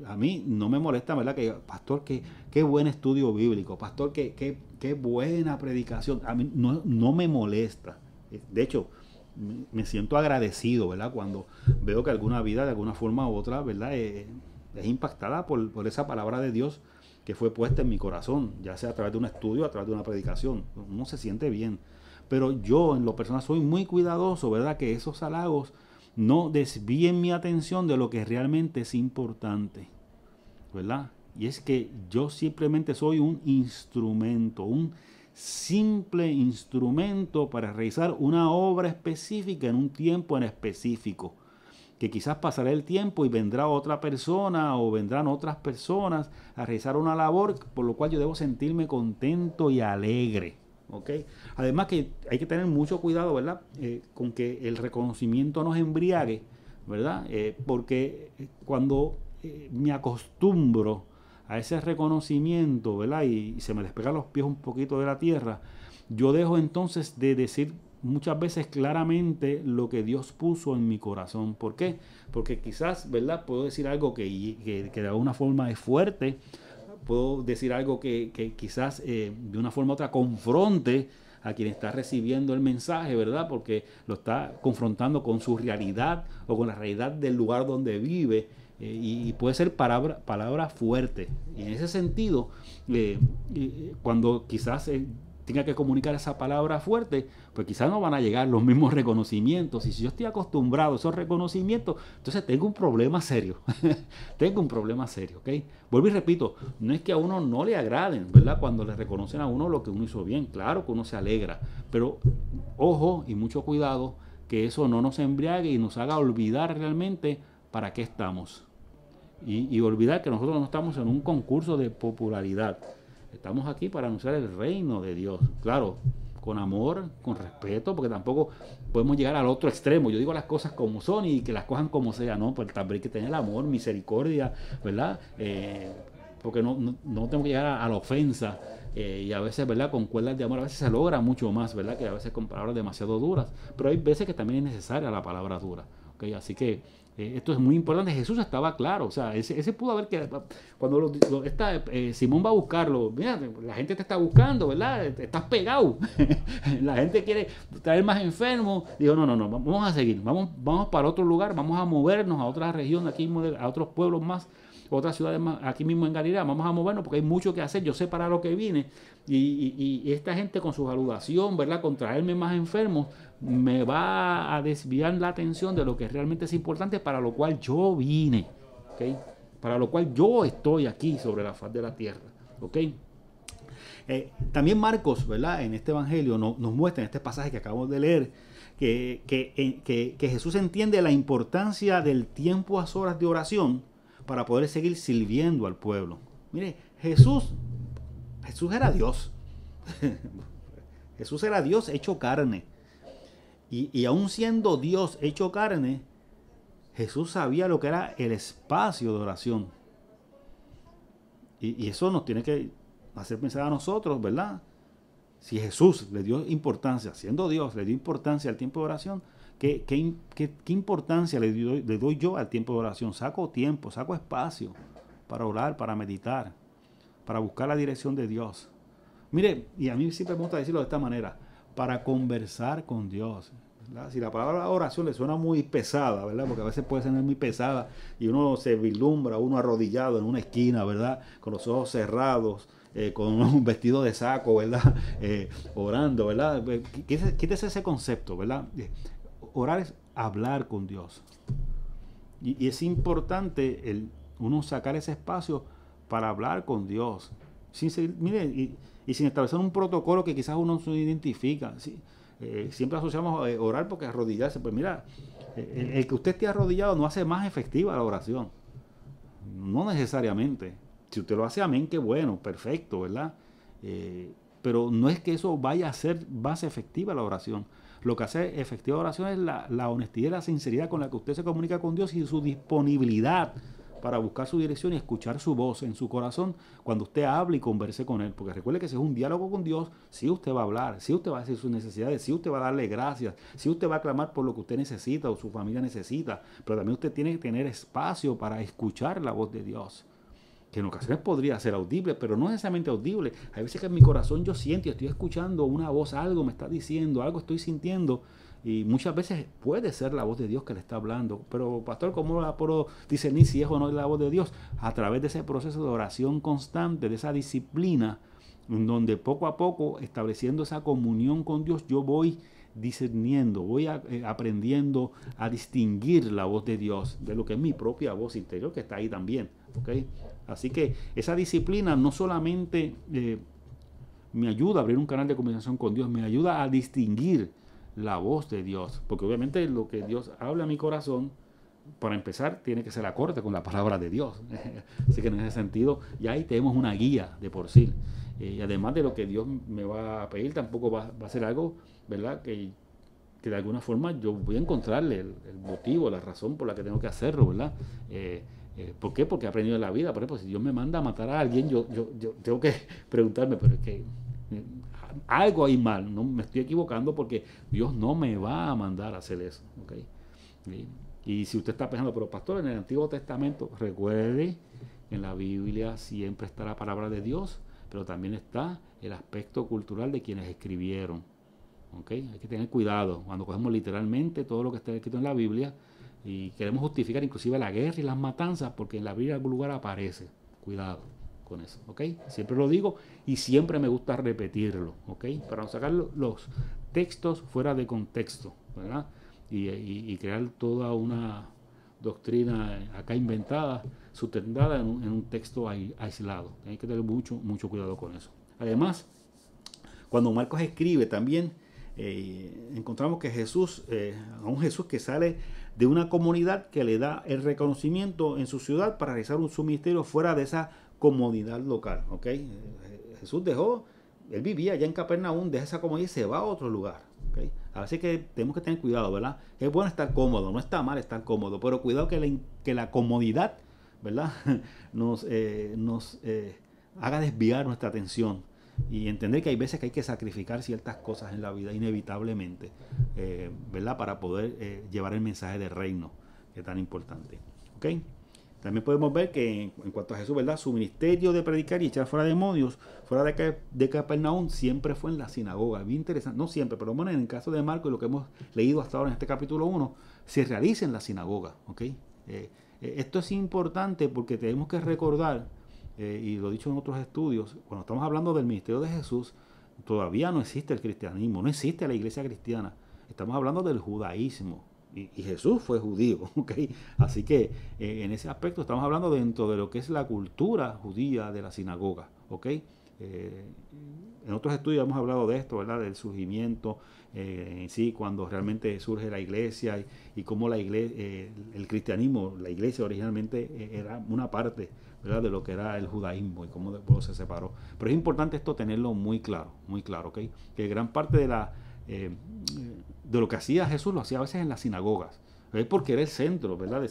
A mí no me molesta, ¿verdad?, que pastor, qué buen estudio bíblico, pastor, qué buena predicación. A mí no me molesta. De hecho, me siento agradecido, ¿verdad?, cuando veo que alguna vida de alguna forma u otra, ¿verdad?, es impactada por esa palabra de Dios que fue puesta en mi corazón, ya sea a través de un estudio, a través de una predicación. Uno se siente bien. Pero yo, en lo personal, soy muy cuidadoso, ¿verdad?, que esos halagos no desvíen mi atención de lo que realmente es importante, ¿verdad? Y es que yo simplemente soy un instrumento, un simple instrumento para realizar una obra específica en un tiempo en específico, que quizás pasará el tiempo y vendrá otra persona o vendrán otras personas a realizar una labor por lo cual yo debo sentirme contento y alegre, ¿ok? Además que hay que tener mucho cuidado, ¿verdad?, con que el reconocimiento nos embriague, ¿verdad? Porque cuando me acostumbro a ese reconocimiento, ¿verdad?, y se me despegan los pies un poquito de la tierra, yo dejo entonces de decir muchas veces claramente lo que Dios puso en mi corazón. ¿Por qué? Porque quizás, ¿verdad? Puedo decir algo que de alguna forma es fuerte, puedo decir algo que quizás de una forma u otra confronte a quien está recibiendo el mensaje, ¿verdad? Porque lo está confrontando con su realidad o con la realidad del lugar donde vive. Y puede ser palabra fuerte. Y en ese sentido, cuando quizás tenga que comunicar esa palabra fuerte, pues quizás no van a llegar los mismos reconocimientos. Y si yo estoy acostumbrado a esos reconocimientos, entonces tengo un problema serio. Tengo un problema serio, ¿ok? Vuelvo y repito, no es que a uno no le agraden, ¿verdad? Cuando le reconocen a uno lo que uno hizo bien, claro que uno se alegra, pero ojo y mucho cuidado que eso no nos embriague y nos haga olvidar realmente para qué estamos. Y olvidar que nosotros no estamos en un concurso de popularidad. Estamos aquí para anunciar el reino de Dios. Claro, con amor, con respeto, porque tampoco podemos llegar al otro extremo. Yo digo las cosas como son y que las cojan como sea, ¿no? Pues también hay que tener amor, misericordia, ¿verdad? Porque no tenemos que llegar a la ofensa. Y a veces, ¿verdad? Con cuerdas de amor a veces se logra mucho más, ¿verdad? Que a veces con palabras demasiado duras. Pero hay veces que también es necesaria la palabra dura, ¿ok? Así que esto es muy importante. Jesús estaba claro, o sea, ese pudo haber que cuando Simón va a buscarlo, mira, la gente te está buscando, ¿verdad? Estás pegado. La gente quiere traer más enfermos. Dijo, no, vamos a seguir, vamos para otro lugar, vamos a movernos a otra región, aquí a otros pueblos más, otras ciudades más, aquí mismo en Galilea, vamos a movernos porque hay mucho que hacer, yo sé para lo que vine. Y esta gente con su saludación, ¿verdad? Con traerme más enfermos, me va a desviar la atención de lo que realmente es importante, para lo cual yo vine, ¿ok? Para lo cual yo estoy aquí sobre la faz de la tierra, ¿ok? También Marcos, ¿verdad? En este evangelio nos muestra, en este pasaje que acabamos de leer, que Jesús entiende la importancia del tiempo a solas de oración para poder seguir sirviendo al pueblo. Mire, Jesús era Dios. Jesús era Dios hecho carne. Y aún siendo Dios hecho carne, Jesús sabía lo que era el espacio de oración. Y eso nos tiene que hacer pensar a nosotros, ¿verdad? Si Jesús le dio importancia, siendo Dios, le dio importancia al tiempo de oración, ¿qué importancia le doy yo al tiempo de oración? Saco tiempo, saco espacio para orar, para meditar, para buscar la dirección de Dios. Mire, y a mí siempre me gusta decirlo de esta manera, para conversar con Dios, ¿verdad? Si la palabra oración le suena muy pesada, ¿verdad? Porque a veces puede ser muy pesada y uno se vislumbra, uno arrodillado en una esquina, ¿verdad? Con los ojos cerrados, con un vestido de saco, ¿verdad? Orando, ¿verdad? Quítese ese concepto, ¿verdad? Orar es hablar con Dios. Y es importante uno sacar ese espacio para hablar con Dios. Mire, y sin establecer un protocolo que quizás uno no se identifica. ¿Sí? Siempre asociamos orar porque arrodillarse. Pues mira, el que usted esté arrodillado no hace más efectiva la oración. No necesariamente. Si usted lo hace amén, qué bueno, perfecto, ¿verdad? Pero no es que eso vaya a ser más efectiva la oración. Lo que hace efectiva la oración es la honestidad y la sinceridad con la que usted se comunica con Dios y su disponibilidad para buscar su dirección y escuchar su voz en su corazón cuando usted hable y converse con Él. Porque recuerde que si es un diálogo con Dios, sí usted va a hablar, sí usted va a decir sus necesidades, sí usted va a darle gracias, sí usted va a clamar por lo que usted necesita o su familia necesita, pero también usted tiene que tener espacio para escuchar la voz de Dios, que en ocasiones podría ser audible, pero no necesariamente audible. Hay veces que en mi corazón yo siento y estoy escuchando una voz, algo me está diciendo, algo estoy sintiendo, y muchas veces puede ser la voz de Dios que le está hablando. Pero, pastor, ¿cómo la puedo discernir si es o no es la voz de Dios? A través de ese proceso de oración constante, de esa disciplina, en donde poco a poco, estableciendo esa comunión con Dios, yo voy discerniendo, voy aprendiendo a distinguir la voz de Dios de lo que es mi propia voz interior, que está ahí también, ¿okay? Así que esa disciplina no solamente me ayuda a abrir un canal de comunicación con Dios, me ayuda a distinguir la voz de Dios, porque obviamente lo que Dios habla a mi corazón, para empezar, tiene que ser acorde con la palabra de Dios. Así que en ese sentido, ya ahí tenemos una guía de por sí. Y además de lo que Dios me va a pedir, tampoco va a ser algo, ¿verdad? Que de alguna forma yo voy a encontrarle el motivo, la razón por la que tengo que hacerlo, ¿verdad? ¿Por qué? Porque he aprendido en la vida. Por ejemplo, si Dios me manda a matar a alguien, yo tengo que preguntarme, pero es que algo hay mal, no me estoy equivocando porque Dios no me va a mandar a hacer eso. ¿Okay? Y si usted está pensando, pero pastor, en el Antiguo Testamento, recuerde que en la Biblia siempre está la palabra de Dios, pero también está el aspecto cultural de quienes escribieron. ¿Okay? Hay que tener cuidado cuando cogemos literalmente todo lo que está escrito en la Biblia y queremos justificar inclusive la guerra y las matanzas porque en la Biblia en algún lugar aparece. Cuidado con eso, ¿ok? Siempre lo digo y siempre me gusta repetirlo, ¿ok? Para no sacar los textos fuera de contexto, ¿verdad? Y crear toda una doctrina acá inventada, sustentada en un texto aislado. Hay que tener mucho cuidado con eso. Además, cuando Marcos escribe también, encontramos que Jesús, a un Jesús que sale de una comunidad que le da el reconocimiento en su ciudad para realizar su ministerio fuera de esa comodidad local, ¿ok? Jesús él vivía allá en Capernaum, deja esa comodidad y se va a otro lugar, ¿ok? Así que tenemos que tener cuidado, ¿verdad? Es bueno estar cómodo, no está mal estar cómodo, pero cuidado que la comodidad, ¿verdad? nos haga desviar nuestra atención y entender que hay veces que hay que sacrificar ciertas cosas en la vida inevitablemente, ¿verdad? Para poder llevar el mensaje del reino, que es tan importante, ¿ok? También podemos ver que en cuanto a Jesús, ¿verdad? Su ministerio de predicar y echar fuera demonios, fuera de Capernaum, siempre fue en la sinagoga. Bien interesante, no siempre, pero bueno, en el caso de Marcos, lo que hemos leído hasta ahora en este capítulo 1, se realiza en la sinagoga, ¿ok? Esto es importante porque tenemos que recordar, y lo he dicho en otros estudios, cuando estamos hablando del ministerio de Jesús, todavía no existe el cristianismo, no existe la iglesia cristiana. Estamos hablando del judaísmo. Y Jesús fue judío, ¿ok? Así que en ese aspecto estamos hablando dentro de lo que es la cultura judía de la sinagoga, ¿ok? En otros estudios hemos hablado de esto, ¿verdad? Del surgimiento en sí, cuando realmente surge la iglesia y cómo la iglesia, el cristianismo, la iglesia originalmente era una parte, ¿verdad? De lo que era el judaísmo y cómo después se separó. Pero es importante esto tenerlo muy claro, ¿ok? Que gran parte de lo que hacía Jesús lo hacía a veces en las sinagogas, porque era el centro, ¿verdad?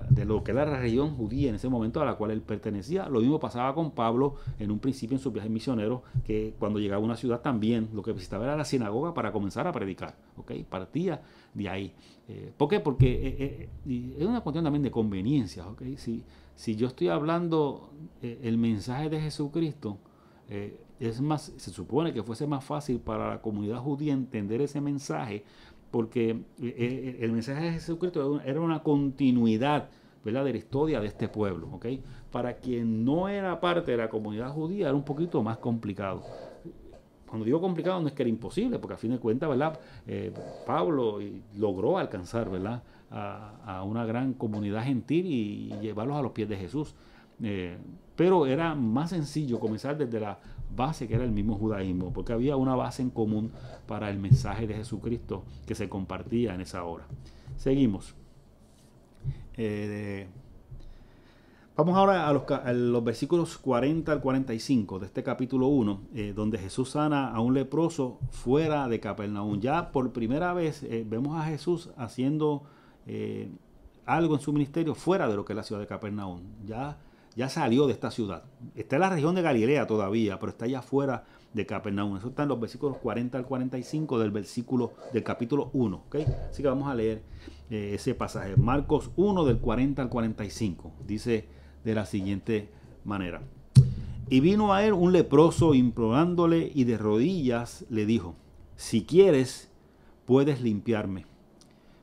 De lo que era la región judía en ese momento a la cual él pertenecía. Lo mismo pasaba con Pablo en un principio en sus viajes misioneros, que cuando llegaba a una ciudad también lo que visitaba era la sinagoga para comenzar a predicar, ¿ok? Partía de ahí. ¿Por qué? Porque es una cuestión también de conveniencia, ¿ok? Si yo estoy hablando el mensaje de Jesucristo, se supone que fuese más fácil para la comunidad judía entender ese mensaje, porque el mensaje de Jesucristo era una continuidad, ¿verdad? De la historia de este pueblo, ¿ok? Para quien no era parte de la comunidad judía era un poquito más complicado. Cuando digo complicado no es que era imposible, porque a fin de cuentas, ¿verdad? Pablo logró alcanzar, ¿verdad? A una gran comunidad gentil y llevarlos a los pies de Jesús. Pero era más sencillo comenzar desde la base que era el mismo judaísmo, porque había una base en común para el mensaje de Jesucristo que se compartía en esa hora. Seguimos. Vamos ahora a los versículos 40 al 45 de este capítulo 1, donde Jesús sana a un leproso fuera de Capernaum. Ya por primera vez vemos a Jesús haciendo algo en su ministerio fuera de lo que es la ciudad de Capernaum. Ya salió de esta ciudad. Está en la región de Galilea todavía, pero está ya fuera de Capernaum. Eso está en los versículos 40 al 45 del capítulo 1. ¿Okay? Así que vamos a leer ese pasaje. Marcos 1 del 40 al 45. Dice de la siguiente manera. Y vino a él un leproso implorándole y de rodillas le dijo, si quieres, puedes limpiarme.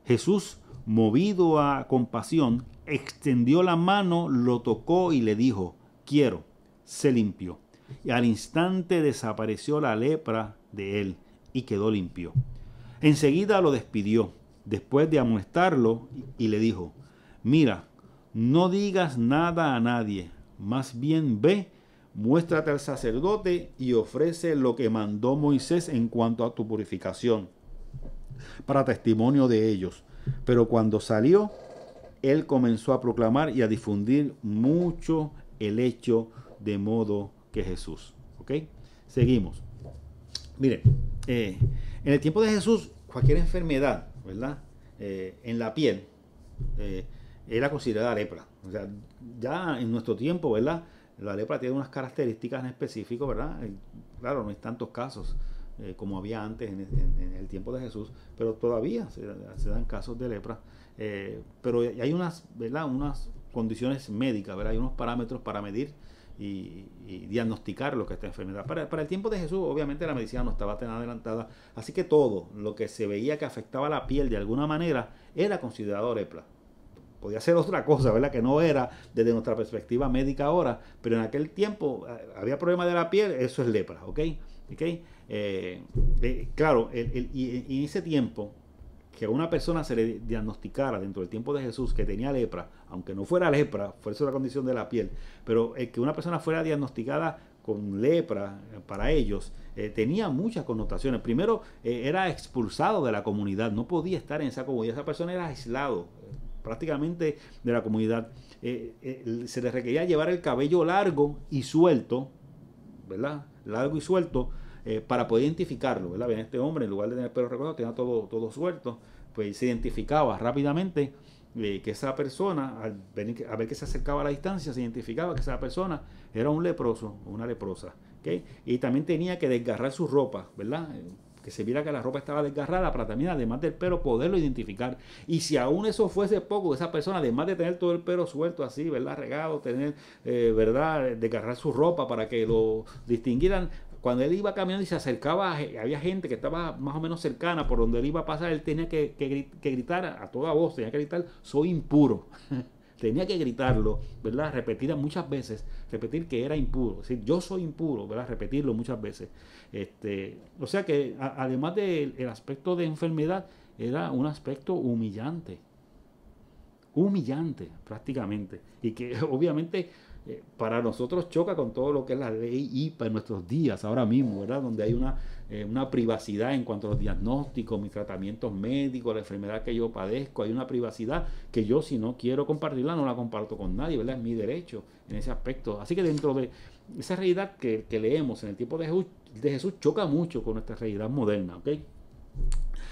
Jesús, movido a compasión, extendió la mano, lo tocó y le dijo, quiero, se limpió. Y al instante desapareció la lepra de él y quedó limpio. Enseguida lo despidió, después de amonestarlo, y le dijo, mira, no digas nada a nadie, más bien ve, muéstrate al sacerdote y ofrece lo que mandó Moisés en cuanto a tu purificación, para testimonio de ellos. Pero cuando salió, él comenzó a proclamar y a difundir mucho el hecho, de modo que Jesús. ¿Ok? Seguimos. Miren, en el tiempo de Jesús, cualquier enfermedad, ¿verdad? En la piel, era considerada lepra. O sea, ya en nuestro tiempo, ¿verdad? La lepra tiene unas características en específico, ¿verdad? Claro, no hay tantos casos como había antes en el tiempo de Jesús, pero todavía se dan casos de lepra. Pero hay unas, ¿verdad? Unas condiciones médicas, ¿verdad? Hay unos parámetros para medir y diagnosticar lo que es esta enfermedad. Para el tiempo de Jesús, obviamente la medicina no estaba tan adelantada, así que todo lo que se veía que afectaba la piel de alguna manera era considerado lepra. Podía ser otra cosa, ¿verdad? Que no era desde nuestra perspectiva médica ahora, pero en aquel tiempo había problemas de la piel, eso es lepra, ¿ok? ¿Okay? Claro, y en ese tiempo, que a una persona se le diagnosticara dentro del tiempo de Jesús que tenía lepra, aunque no fuera lepra, fuese la condición de la piel, pero que una persona fuera diagnosticada con lepra para ellos tenía muchas connotaciones. Primero, era expulsado de la comunidad, no podía estar en esa comunidad, esa persona era aislado prácticamente de la comunidad. Se le requería llevar el cabello largo y suelto, ¿verdad? Largo y suelto, para poder identificarlo, ¿verdad? Bien, este hombre, en lugar de tener el pelo recogido, tenía todo suelto, pues se identificaba rápidamente que esa persona, al ver que se acercaba a la distancia, se identificaba que esa persona era un leproso o una leprosa, ¿okay? Y también tenía que desgarrar su ropa, ¿verdad? Que se viera que la ropa estaba desgarrada para también, además del pelo, poderlo identificar. Y si aún eso fuese poco, esa persona, además de tener todo el pelo suelto así, ¿verdad? Regado, tener, ¿verdad? Desgarrar su ropa para que lo distinguieran. Cuando él iba caminando y se acercaba, había gente que estaba más o menos cercana por donde él iba a pasar, él tenía que gritar a toda voz, tenía que gritar, soy impuro. Tenía que gritarlo, ¿verdad? Repetir muchas veces, repetir que era impuro, es decir, yo soy impuro, ¿verdad? Repetirlo muchas veces. O sea que además del aspecto de enfermedad, era un aspecto humillante prácticamente, y que obviamente para nosotros choca con todo lo que es la ley IPA en nuestros días, ahora mismo, ¿verdad? Donde hay una privacidad en cuanto a los diagnósticos, mis tratamientos médicos, la enfermedad que yo padezco, hay una privacidad que yo, si no quiero compartirla, no la comparto con nadie, ¿verdad? Es mi derecho en ese aspecto. Así que dentro de esa realidad que leemos en el tiempo de Jesús choca mucho con nuestra realidad moderna, ¿ok?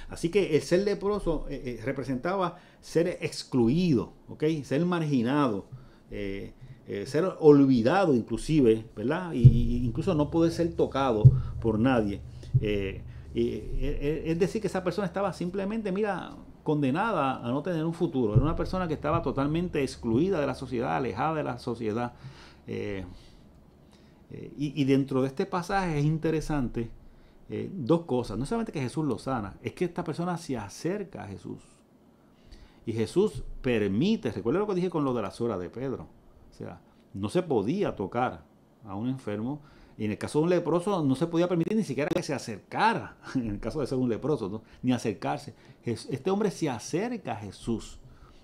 Así que el ser leproso representaba ser excluido, ¿ok? Ser marginado, ser olvidado inclusive, ¿verdad? Y incluso no poder ser tocado por nadie. Es decir, que esa persona estaba simplemente, mira, condenada a no tener un futuro. Era una persona que estaba totalmente excluida de la sociedad, alejada de la sociedad. Y dentro de este pasaje es interesante dos cosas. No solamente que Jesús lo sana, es que esta persona se acerca a Jesús. Y Jesús permite, recuerda lo que dije con lo de la suegra de Pedro. O sea, no se podía tocar a un enfermo. Y en el caso de un leproso no se podía permitir ni siquiera que se acercara. En el caso de ser un leproso, ¿no? Ni acercarse. Este hombre se acerca a Jesús.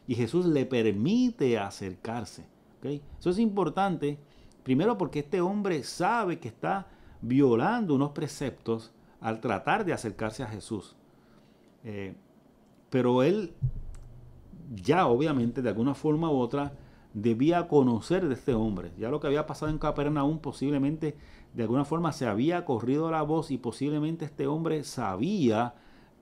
Y Jesús le permite acercarse. ¿Okay? Eso es importante. Primero porque este hombre sabe que está violando unos preceptos al tratar de acercarse a Jesús. Pero él ya obviamente de alguna forma u otra debía conocer de este hombre. Ya lo que había pasado en Capernaum posiblemente de alguna forma se había corrido la voz y posiblemente este hombre sabía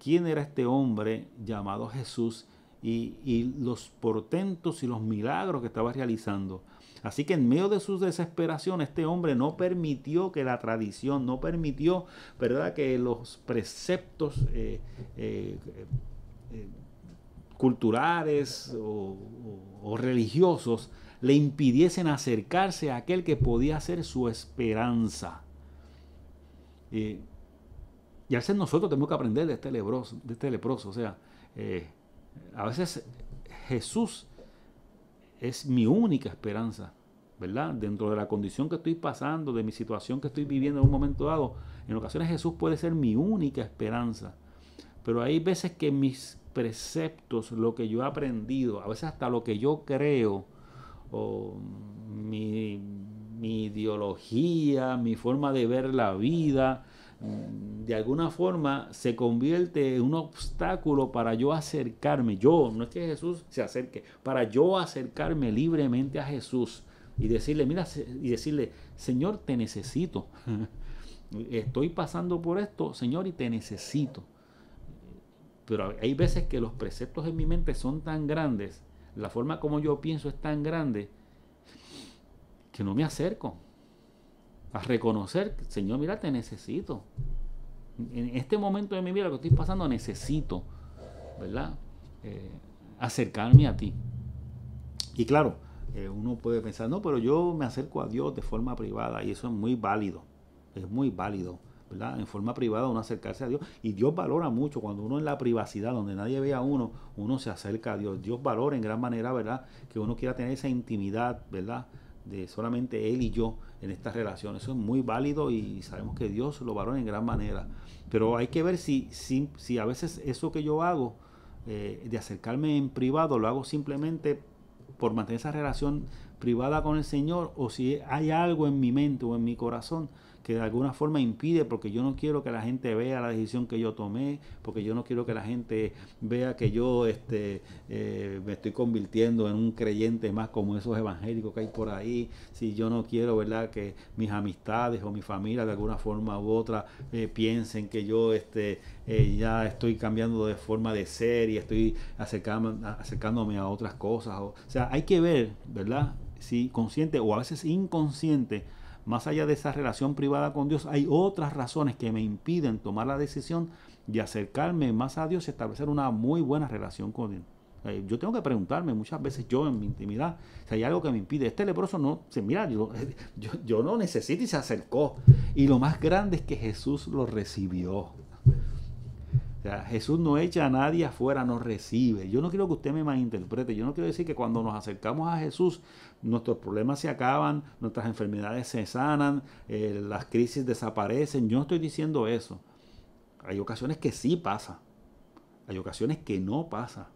quién era este hombre llamado Jesús y los portentos y los milagros que estaba realizando. Así que en medio de su desesperación, este hombre no permitió que la tradición, no permitió, ¿verdad?, que los preceptos culturales o religiosos le impidiesen acercarse a aquel que podía ser su esperanza. Y a veces nosotros tenemos que aprender de este leproso. O sea, a veces Jesús es mi única esperanza, ¿verdad? Dentro de la condición que estoy pasando, de mi situación que estoy viviendo en un momento dado, en ocasiones Jesús puede ser mi única esperanza. Pero hay veces que mis preceptos, lo que yo he aprendido, a veces hasta lo que yo creo, o mi ideología, mi forma de ver la vida, de alguna forma se convierte en un obstáculo para yo acercarme. No es que Jesús se acerque, para yo acercarme libremente a Jesús y decirle, mira, Señor, te necesito. Estoy pasando por esto, Señor, y te necesito. Pero hay veces que los preceptos en mi mente son tan grandes, la forma como yo pienso es tan grande, que no me acerco a reconocer, Señor, mira, te necesito. En este momento de mi vida, lo que estoy pasando, necesito, ¿verdad? Acercarme a ti. Y claro, uno puede pensar, no, pero yo me acerco a Dios de forma privada, y eso es muy válido, ¿verdad? En forma privada uno acercarse a Dios, y Dios valora mucho cuando uno en la privacidad, donde nadie ve a uno, uno se acerca a Dios. Dios valora en gran manera, ¿verdad? Que uno quiera tener esa intimidad, ¿verdad? De solamente Él y yo en esta relación. Eso es muy válido y sabemos que Dios lo valora en gran manera. Pero hay que ver si a veces eso que yo hago, de acercarme en privado, lo hago simplemente por mantener esa relación privada con el Señor, o si hay algo en mi mente o en mi corazón que de alguna forma impide, porque yo no quiero que la gente vea la decisión que yo tomé, porque yo no quiero que la gente vea que yo me estoy convirtiendo en un creyente más como esos evangélicos que hay por ahí. Si yo no quiero, ¿verdad?, que mis amistades o mi familia de alguna forma u otra piensen que yo ya estoy cambiando de forma de ser y estoy acercándome a otras cosas. O sea, hay que ver, ¿verdad?, si consciente o a veces inconsciente, más allá de esa relación privada con Dios, hay otras razones que me impiden tomar la decisión de acercarme más a Dios y establecer una muy buena relación con Él. Yo tengo que preguntarme muchas veces yo en mi intimidad si hay algo que me impide. Este leproso no, mira, yo no necesito, y se acercó. Y lo más grande es que Jesús lo recibió. O sea, Jesús no echa a nadie afuera, nos recibe. Yo no quiero que usted me malinterprete. Yo no quiero decir que cuando nos acercamos a Jesús, nuestros problemas se acaban, nuestras enfermedades se sanan, las crisis desaparecen. Yo no estoy diciendo eso. Hay ocasiones que sí pasa. Hay ocasiones que no pasa.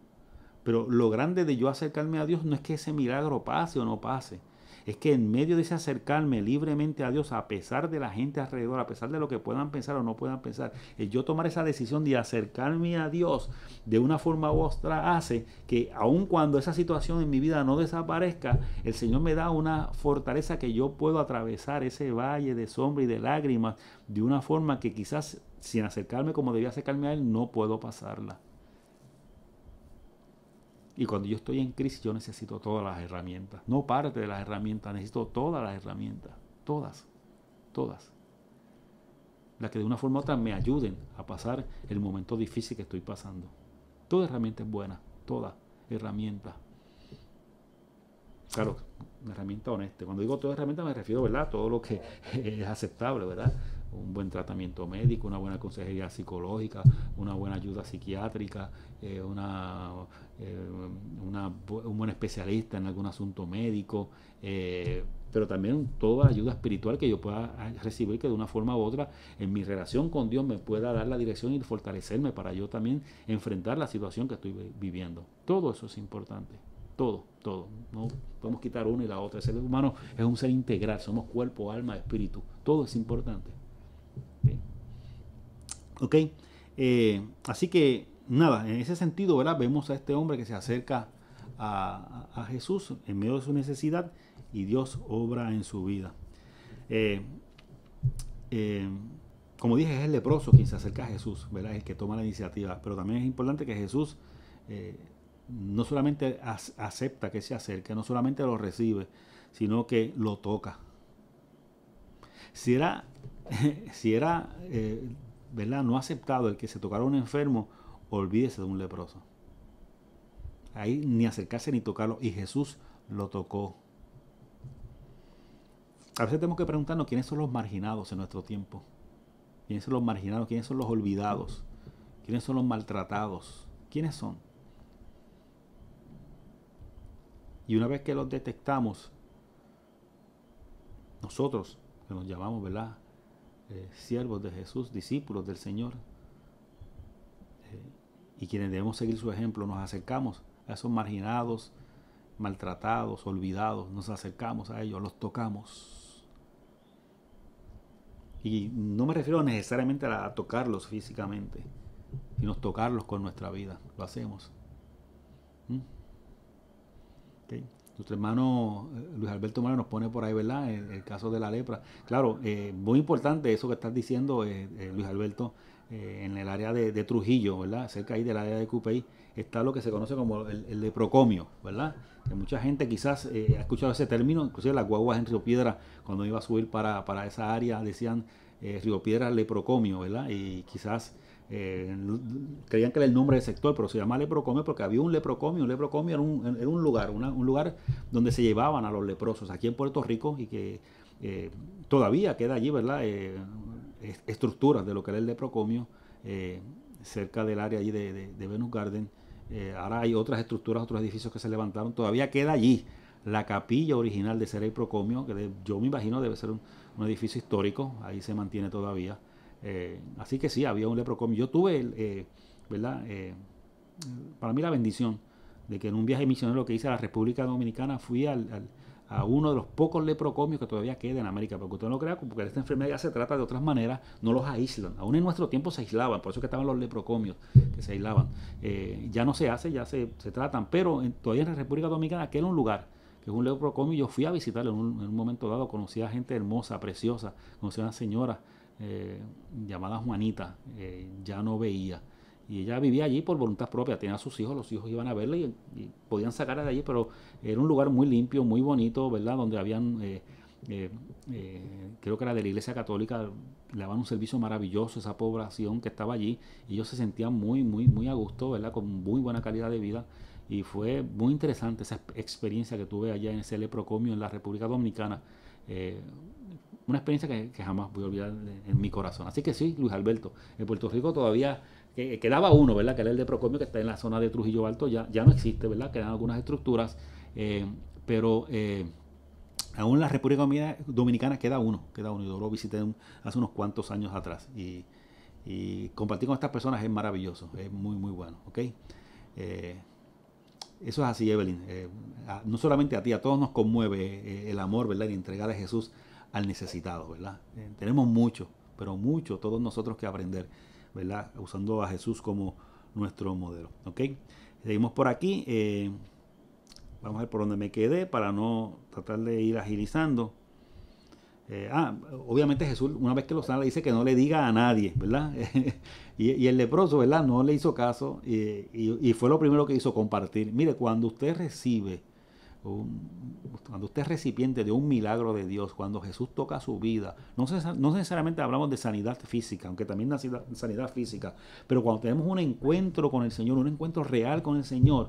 Pero lo grande de yo acercarme a Dios no es que ese milagro pase o no pase. Es que en medio de ese acercarme libremente a Dios, a pesar de la gente alrededor, a pesar de lo que puedan pensar o no puedan pensar, el yo tomar esa decisión de acercarme a Dios de una forma u otra hace que aun cuando esa situación en mi vida no desaparezca, el Señor me da una fortaleza que yo puedo atravesar ese valle de sombra y de lágrimas de una forma que quizás sin acercarme como debía acercarme a Él no puedo pasarla. Y cuando yo estoy en crisis, yo necesito todas las herramientas. No parte de las herramientas, necesito todas las herramientas. Todas. Las que de una forma u otra me ayuden a pasar el momento difícil que estoy pasando. Toda herramienta es buena. Toda herramienta. Claro, una herramienta honesta. Cuando digo toda herramienta me refiero, ¿verdad?, a todo lo que es aceptable, ¿verdad? Un buen tratamiento médico, una buena consejería psicológica, una buena ayuda psiquiátrica, un buen especialista en algún asunto médico, pero también toda ayuda espiritual que yo pueda recibir, que de una forma u otra en mi relación con Dios me pueda dar la dirección y fortalecerme para yo también enfrentar la situación que estoy viviendo. Todo eso es importante. Todo. No podemos quitar una y la otra. El ser humano es un ser integral. Somos cuerpo, alma, espíritu. Todo es importante. ¿Ok? Así que, nada, en ese sentido, ¿verdad?, vemos a este hombre que se acerca a Jesús en medio de su necesidad y Dios obra en su vida. Como dije, es el leproso quien se acerca a Jesús, ¿verdad?, es el que toma la iniciativa. Pero también es importante que Jesús no solamente acepta que se acerque, no solamente lo recibe, sino que lo toca. Si era ¿verdad?, no aceptado el que se tocara a un enfermo, olvídese de un leproso. Ahí ni acercarse ni tocarlo. Y Jesús lo tocó. A veces tenemos que preguntarnos quiénes son los marginados en nuestro tiempo. ¿Quiénes son los marginados? ¿Quiénes son los olvidados? ¿Quiénes son los maltratados? ¿Quiénes son? Y una vez que los detectamos, nosotros, que nos llamamos, ¿verdad?, siervos de Jesús, discípulos del Señor, y quienes debemos seguir su ejemplo, nos acercamos a esos marginados, maltratados, olvidados, nos acercamos a ellos, los tocamos. Y no me refiero necesariamente a tocarlos físicamente, sino tocarlos con nuestra vida. Lo hacemos. Okay. Nuestro hermano Luis Alberto Moreno nos pone por ahí, ¿verdad?, el caso de la lepra. Claro, muy importante eso que estás diciendo, Luis Alberto, en el área de Trujillo, ¿verdad? Cerca ahí del área de Cupey, está lo que se conoce como el leprocomio, ¿verdad? Que mucha gente quizás ha escuchado ese término, inclusive las guaguas en Río Piedra, cuando iba a subir para esa área, decían Río Piedra leprocomio, ¿verdad? Y quizás creían que era el nombre del sector, pero se llama leprocomio porque había un leprocomio. Un leprocomio era un lugar, un lugar donde se llevaban a los leprosos aquí en Puerto Rico y que todavía queda allí, ¿verdad? Estructuras de lo que era el leprocomio cerca del área allí de Venus Garden. Ahora hay otras estructuras, otros edificios que se levantaron. Todavía queda allí la capilla original de ese leprocomio, que yo me imagino debe ser un edificio histórico. Ahí se mantiene todavía. Así que sí, había un leprocomio. Yo tuve, ¿verdad? Para mí la bendición de que en un viaje misionero que hice a la República Dominicana fui a uno de los pocos leprocomios que todavía queda en América, porque usted no crea, porque esta enfermedad ya se trata de otras maneras, no los aíslan. Aún en nuestro tiempo se aislaban, por eso que estaban los leprocomios que se aislaban. Ya no se hace, ya se tratan, pero todavía en la República Dominicana queda un lugar que es un leprocomio. Yo fui a visitarlo en un momento dado, conocí a gente hermosa, preciosa, conocí a una señora llamada Juanita, ya no veía. Y ella vivía allí por voluntad propia, tenía a sus hijos, los hijos iban a verla y podían sacarla de allí, pero era un lugar muy limpio, muy bonito, ¿verdad? Donde habían, creo que era de la Iglesia Católica, le daban un servicio maravilloso a esa población que estaba allí, y ellos se sentían muy, muy, muy a gusto, ¿verdad? Con muy buena calidad de vida, y fue muy interesante esa experiencia que tuve allá en ese leprocomio en la República Dominicana. Una experiencia que jamás voy a olvidar en mi corazón. Así que sí, Luis Alberto, en Puerto Rico todavía quedaba uno, ¿verdad? Que era el leprocomio que está en la zona de Trujillo Alto, ya no existe, ¿verdad? Quedan algunas estructuras, pero aún en la República Dominicana queda uno, y yo lo visité hace unos cuantos años atrás, y compartir con estas personas es maravilloso, es muy, muy bueno, ¿ok? Eso es así, Evelyn. No solamente a ti, a todos nos conmueve el amor, ¿verdad? Y entregar a Jesús al necesitado, ¿verdad? Tenemos mucho, pero mucho, todos nosotros que aprender, ¿verdad? Usando a Jesús como nuestro modelo, ¿ok? Seguimos por aquí. Vamos a ver por dónde me quedé para no tratar de ir agilizando. Obviamente Jesús, una vez que lo sana, le dice que no le diga a nadie, ¿verdad? y el leproso, ¿verdad? No le hizo caso y fue lo primero que hizo, compartir. Mire, cuando usted recibe, cuando usted es recipiente de un milagro de Dios, cuando Jesús toca su vida, no necesariamente hablamos de sanidad física, aunque también sanidad física, pero cuando tenemos un encuentro con el Señor, un encuentro real con el Señor,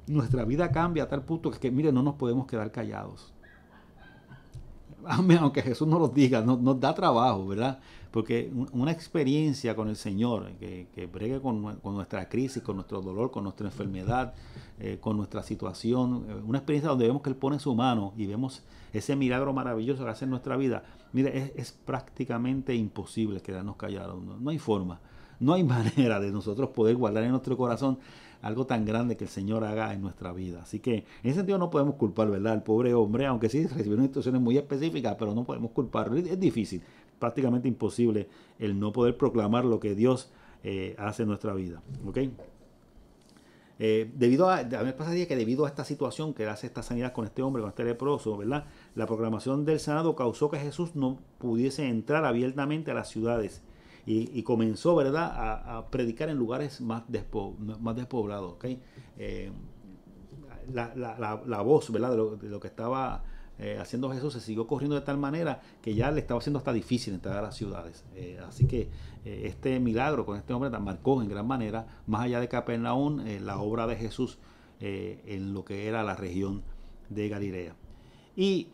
nuestra vida cambia a tal punto que mire, no nos podemos quedar callados. Aunque Jesús no los diga, nos da trabajo, ¿verdad? Porque una experiencia con el Señor, que bregue con nuestra crisis, con nuestro dolor, con nuestra enfermedad, con nuestra situación, una experiencia donde vemos que Él pone su mano y vemos ese milagro maravilloso que hace en nuestra vida, mire, es prácticamente imposible quedarnos callados, no hay forma, no hay manera de nosotros poder guardar en nuestro corazón algo tan grande que el Señor haga en nuestra vida. Así que en ese sentido no podemos culpar, ¿verdad?, al pobre hombre, aunque sí recibió instrucciones muy específicas, pero no podemos culparlo. Es difícil, prácticamente imposible el no poder proclamar lo que Dios hace en nuestra vida. ¿Ok? A mí pasaría que debido a esta situación que hace esta sanidad con este hombre, con este leproso, ¿verdad?, la proclamación del sanado causó que Jesús no pudiese entrar abiertamente a las ciudades. Y comenzó, ¿verdad?, a predicar en lugares más despoblados. ¿Okay? La voz, ¿verdad?, de lo que estaba haciendo Jesús se siguió corriendo de tal manera que ya le estaba haciendo hasta difícil entrar a las ciudades. Así que este milagro con este hombre marcó en gran manera, más allá de Capernaum, la obra de Jesús en lo que era la región de Galilea. Y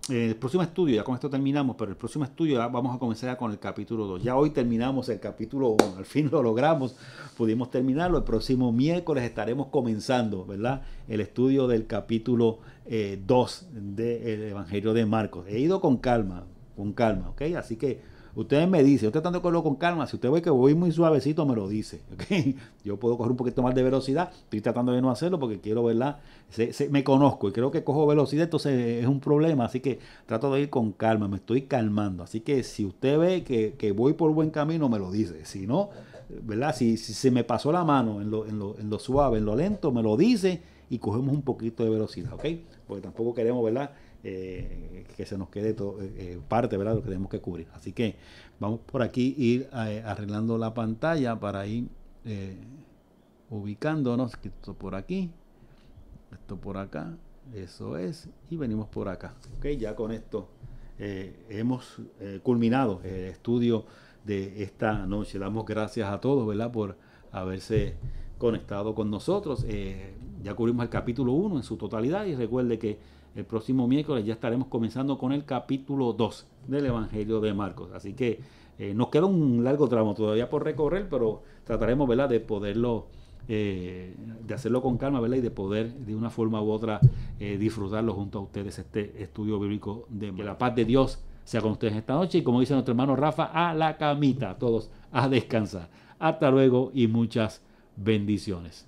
el próximo estudio, ya con esto terminamos, pero el próximo estudio ya vamos a comenzar ya con el capítulo 2. Ya hoy terminamos el capítulo 1, al fin lo logramos, pudimos terminarlo. El próximo miércoles estaremos comenzando, ¿verdad?, el estudio del capítulo 2 del Evangelio de Marcos. He ido con calma, ¿ok? Así que ustedes me dicen, usted está de con calma, si usted ve que voy muy suavecito, me lo dice, ¿ok? Yo puedo coger un poquito más de velocidad, estoy tratando de no hacerlo porque quiero, ¿verdad? Me conozco y creo que cojo velocidad, entonces es un problema, así que trato de ir con calma, me estoy calmando. Así que si usted ve que voy por buen camino, me lo dice. Si no, ¿verdad? Si se me pasó la mano en lo suave, en lo lento, me lo dice y cogemos un poquito de velocidad, ¿ok? Porque tampoco queremos, ¿verdad?, que se nos quede parte, ¿verdad?, de lo que tenemos que cubrir. Así que vamos por aquí ir arreglando la pantalla para ir ubicándonos. Esto por aquí, esto por acá, eso es, y venimos por acá. Ok, ya con esto hemos culminado el estudio de esta noche. Damos gracias a todos, ¿verdad?, por haberse conectado con nosotros. Ya cubrimos el capítulo 1 en su totalidad, y recuerde que el próximo miércoles ya estaremos comenzando con el capítulo 2 del Evangelio de Marcos. Así que nos queda un largo tramo todavía por recorrer, pero trataremos, ¿verdad?, de poderlo, de hacerlo con calma, ¿verdad?, y de poder de una forma u otra disfrutarlo junto a ustedes, este estudio bíblico de Marcos. Que la paz de Dios sea con ustedes esta noche, y como dice nuestro hermano Rafa, a la camita, todos a descansar. Hasta luego y muchas bendiciones.